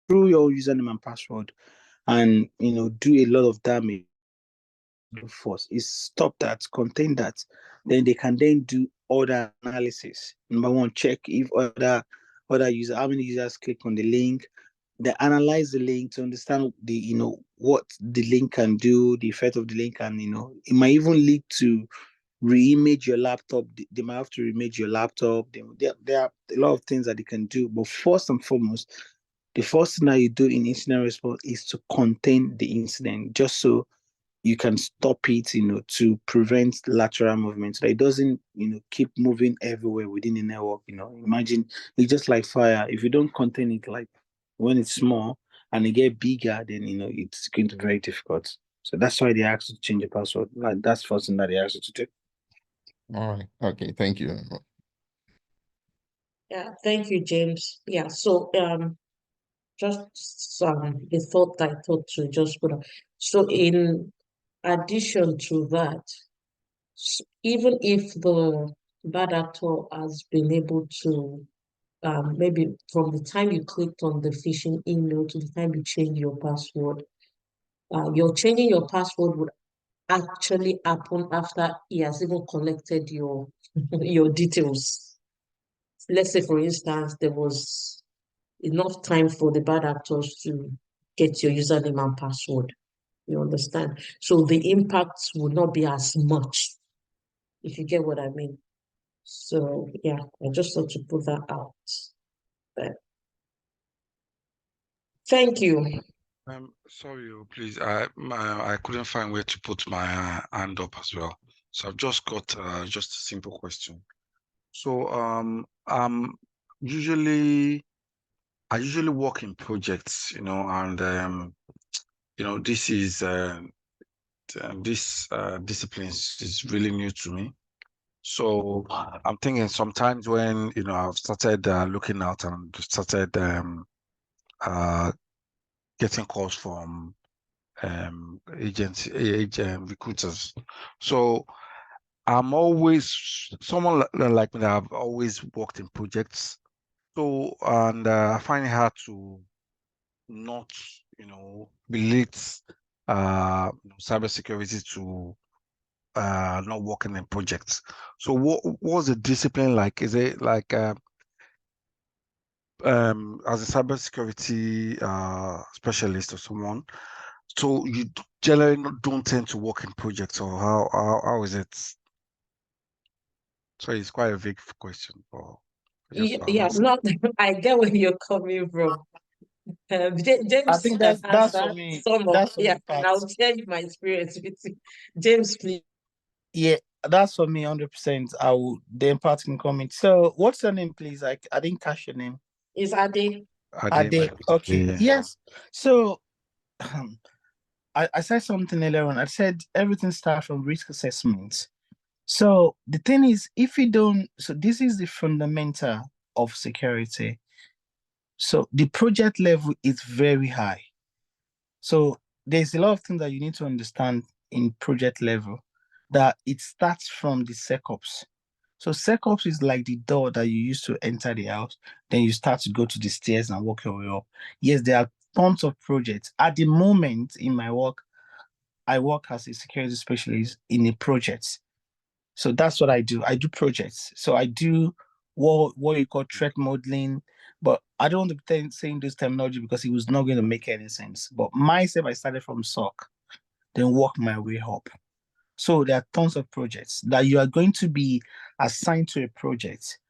through your username and password, and do a lot of damage, first is stop that, contain that. Then they can then do other analysis. Number one, check if other user, how many users click on the link. They analyze the link to understand what the link can do, the effect of the link, and it might even lead to re-image your laptop. They might have to re-image your laptop. There are a lot of things that they can do. But first and foremost, the first thing that you do in incident response is to contain the incident, just so you can stop it, to prevent lateral movement, so that it doesn't, keep moving everywhere within the network. Imagine it's just like fire. If you don't contain it, like when it's small and it get bigger, then it's going to be very difficult. So that's why they ask you to change your password. Like that's the first thing that they ask you to do. All right. Okay. Thank you. Yeah, thank you, James. Yeah, so just the thought I thought to just put up. So in addition to that, even if the bad actor has been able to maybe from the time you clicked on the phishing email to the time you change your password, your changing your password would actually happen after he has even collected your your details. Let's say, for instance, there was enough time for the bad actors to get your username and password. You understand? So the impact will not be as much, if you get what I mean. So yeah, I just thought to put that out there. Thank you. Sorry, please. I couldn't find where to put my hand up as well. So I've just got just a simple question. So usually I usually work in projects, and this is this discipline is really new to me. So I'm thinking sometimes when I've started looking out and started getting calls from recruiters. So I'm always someone like me that I've always worked in projects. So and I find it hard to not relate cybersecurity to not working in projects. So what was the discipline like? Is it like as a cybersecurity specialist or someone, so you generally don't tend to work in projects, or how is it? So it's quite a vague question, but just to Yeah, ask. not I get where you're coming from. I James think can that's for answer me. some of, That's for yeah, me, and Pat. I'll share my experience with you. James, please. Yeah, that's for me, 100%. The Pat can comment. So, what's your name, please? I didn't catch your name. Is Ade? Ade. Okay. Yeah. Yes. So, I said something earlier on. I said everything starts from risk assessment. So the thing is, if you don't, so this is the fundamental of security. So the project level is very high. So there's a lot of things that you need to understand in project level, that it starts from the SecOps. So SecOps is like the door that you use to enter the house. Then you start to go to the stairs and walk your way up. Yes, there are tons of projects. At the moment in my work, I work as a security specialist in a project. So that's what I do. I do projects. So I do what you call threat modeling, but I don't want to be saying this terminology because it was not going to make any sense. But myself, I started from SOC, then work my way up. So there are tons of projects that you are going to be assigned to a project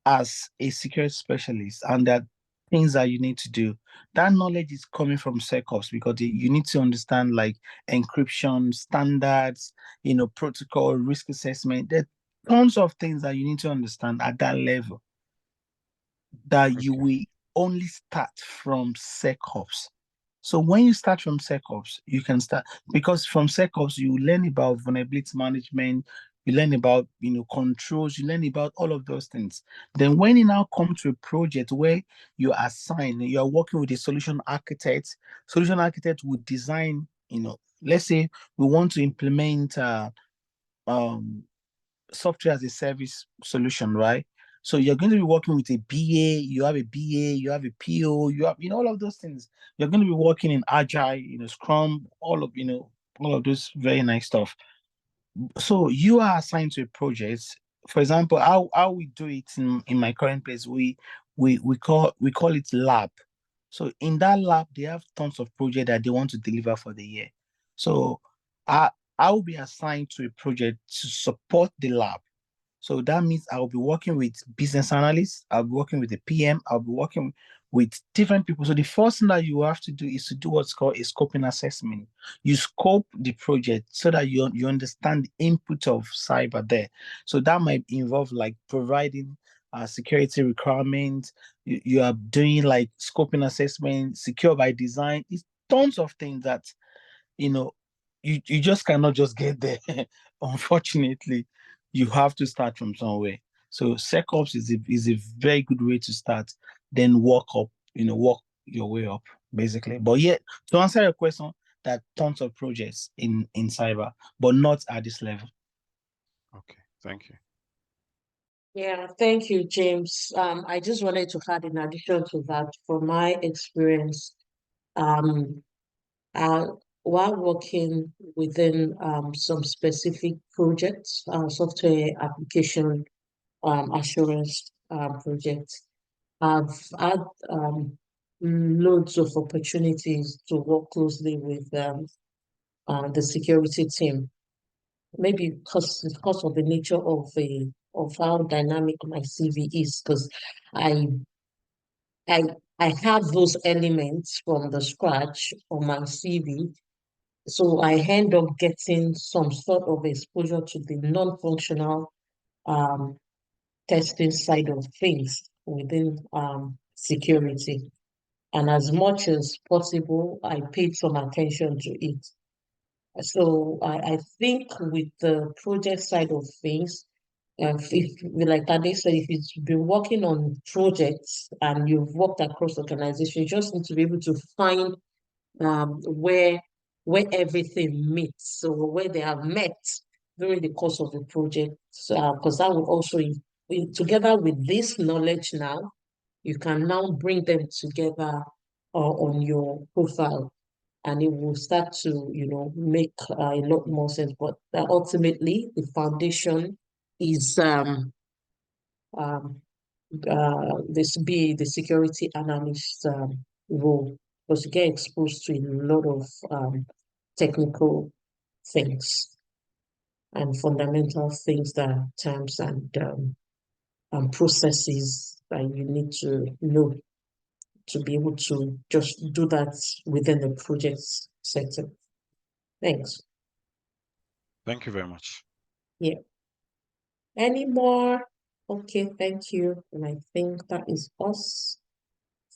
as a security specialist, and there are things that you need to do. That knowledge is coming from SecOps because you need to understand like encryption standards, protocol, risk assessment. There are tons of things that you need to understand at that level that you Okay. will only start from SecOps. So when you start from SecOps, you can start, because from SecOps you learn about vulnerability management, you learn about controls, you learn about all of those things. Then when you now come to a project where you are assigned, you are working with a solution architect. Solution architect would design, let's say we want to implement um software as a service solution, right? So you're going to be working with a BA, you have a BA, you have a PO, you have, all of those things. You're going to be working in Agile, Scrum, all of those very nice stuff. So you are assigned to a project. For example, how we do it in my current place, we call it lab. So in that lab, they have tons of projects that they want to deliver for the year. So I will be assigned to a project to support the lab. So that means I'll be working with business analysts, I'll be working with the PM, I'll be working with different people. So the first thing that you have to do is to do what's called a scoping assessment. You scope the project so that you understand the input of cyber there. So that might involve like providing security requirements. You are doing like scoping assessment, secure by design. It's tons of things that you just cannot just get there. Unfortunately, you have to start from somewhere. So SecOps is a very good way to start, then walk up, walk your way up, basically. But yet, to answer your question, there are tons of projects in cyber, but not at this level. Okay, thank you. Yeah, thank you, James. I just wanted to add in addition to that, from my experience, um, uh, while working within some specific projects, software application assurance projects, I've had loads of opportunities to work closely with the security team. Maybe because of the nature of how dynamic my CV is, because I I I have those elements from the scratch on my CV. So I end up getting some sort of exposure to the non-functional um, testing side of things within security. And as much as possible, I paid some attention to it. So I think with the project side of things, if like Tade said, if you've been working on projects and you've worked across organizations, you just need to be able to find where everything meets, so where they have met during the course of the project. So, because that will also, together with this knowledge now, you can now bring them together on your profile, and it will start to, make a lot more sense. But ultimately, the foundation is um, this be the security analyst role, because you get exposed to a lot of technical things and fundamental things, that terms and processes that you need to know to be able to just do that within the project setting. Thanks. Thank you very much. Yeah. Any more? Okay, thank you. And I think that is us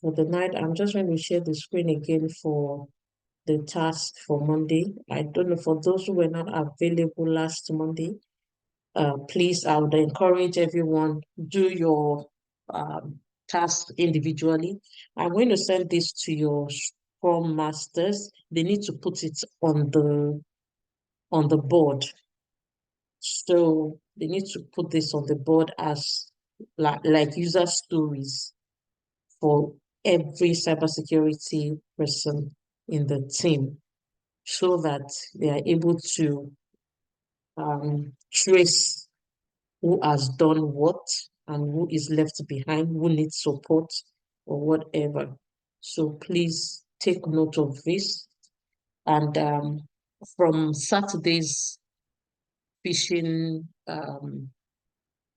for the night. I'm just going to share the screen again for the task for Monday. I don't know, for those who were not available last Monday, please, I would encourage everyone, do your task individually. I'm going to send this to your Scrum Masters. They need to put it on the board. So they need to put this on the board as like user stories for every cybersecurity person in the team, so that they are able to trace who has done what and who is left behind, who needs support or whatever. So please take note of this. And from Saturday's phishing,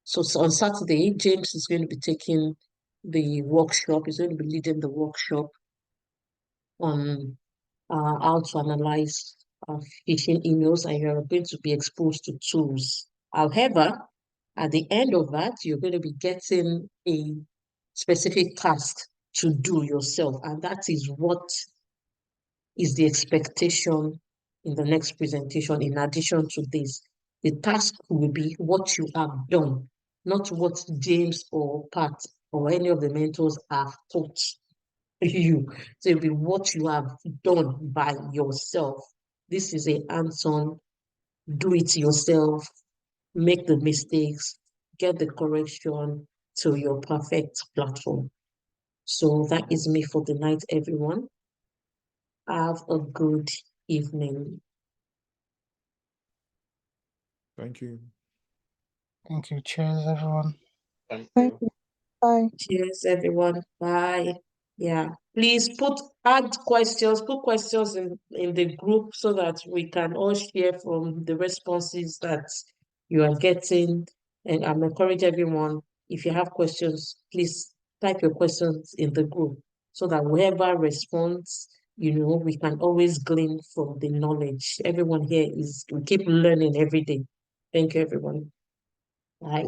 so on Saturday, James is going to be taking the workshop. He's going to be leading the workshop on how to analyze phishing emails, and you're going to be exposed to tools. However, at the end of that, you're going to be getting a specific task to do yourself, and that is what is the expectation in the next presentation. In addition to this, the task will be what you have done, not what James or Pat or any of the mentors have taught you. So it'll be what you have done by yourself. This is a hands-on, do it yourself, make the mistakes, get the correction to your perfect platform. So that is me for the night, everyone. Have a good evening. Thank you. Thank you. Cheers, everyone. Thank you. Bye. Cheers, everyone. Bye. Yeah, please add questions, put questions in the group so that we can all share from the responses that you are getting. And I'm encourage everyone, if you have questions, please type your questions in the group so that whoever responds, we can always glean from the knowledge. Everyone here we keep learning every day. Thank you, everyone. Bye.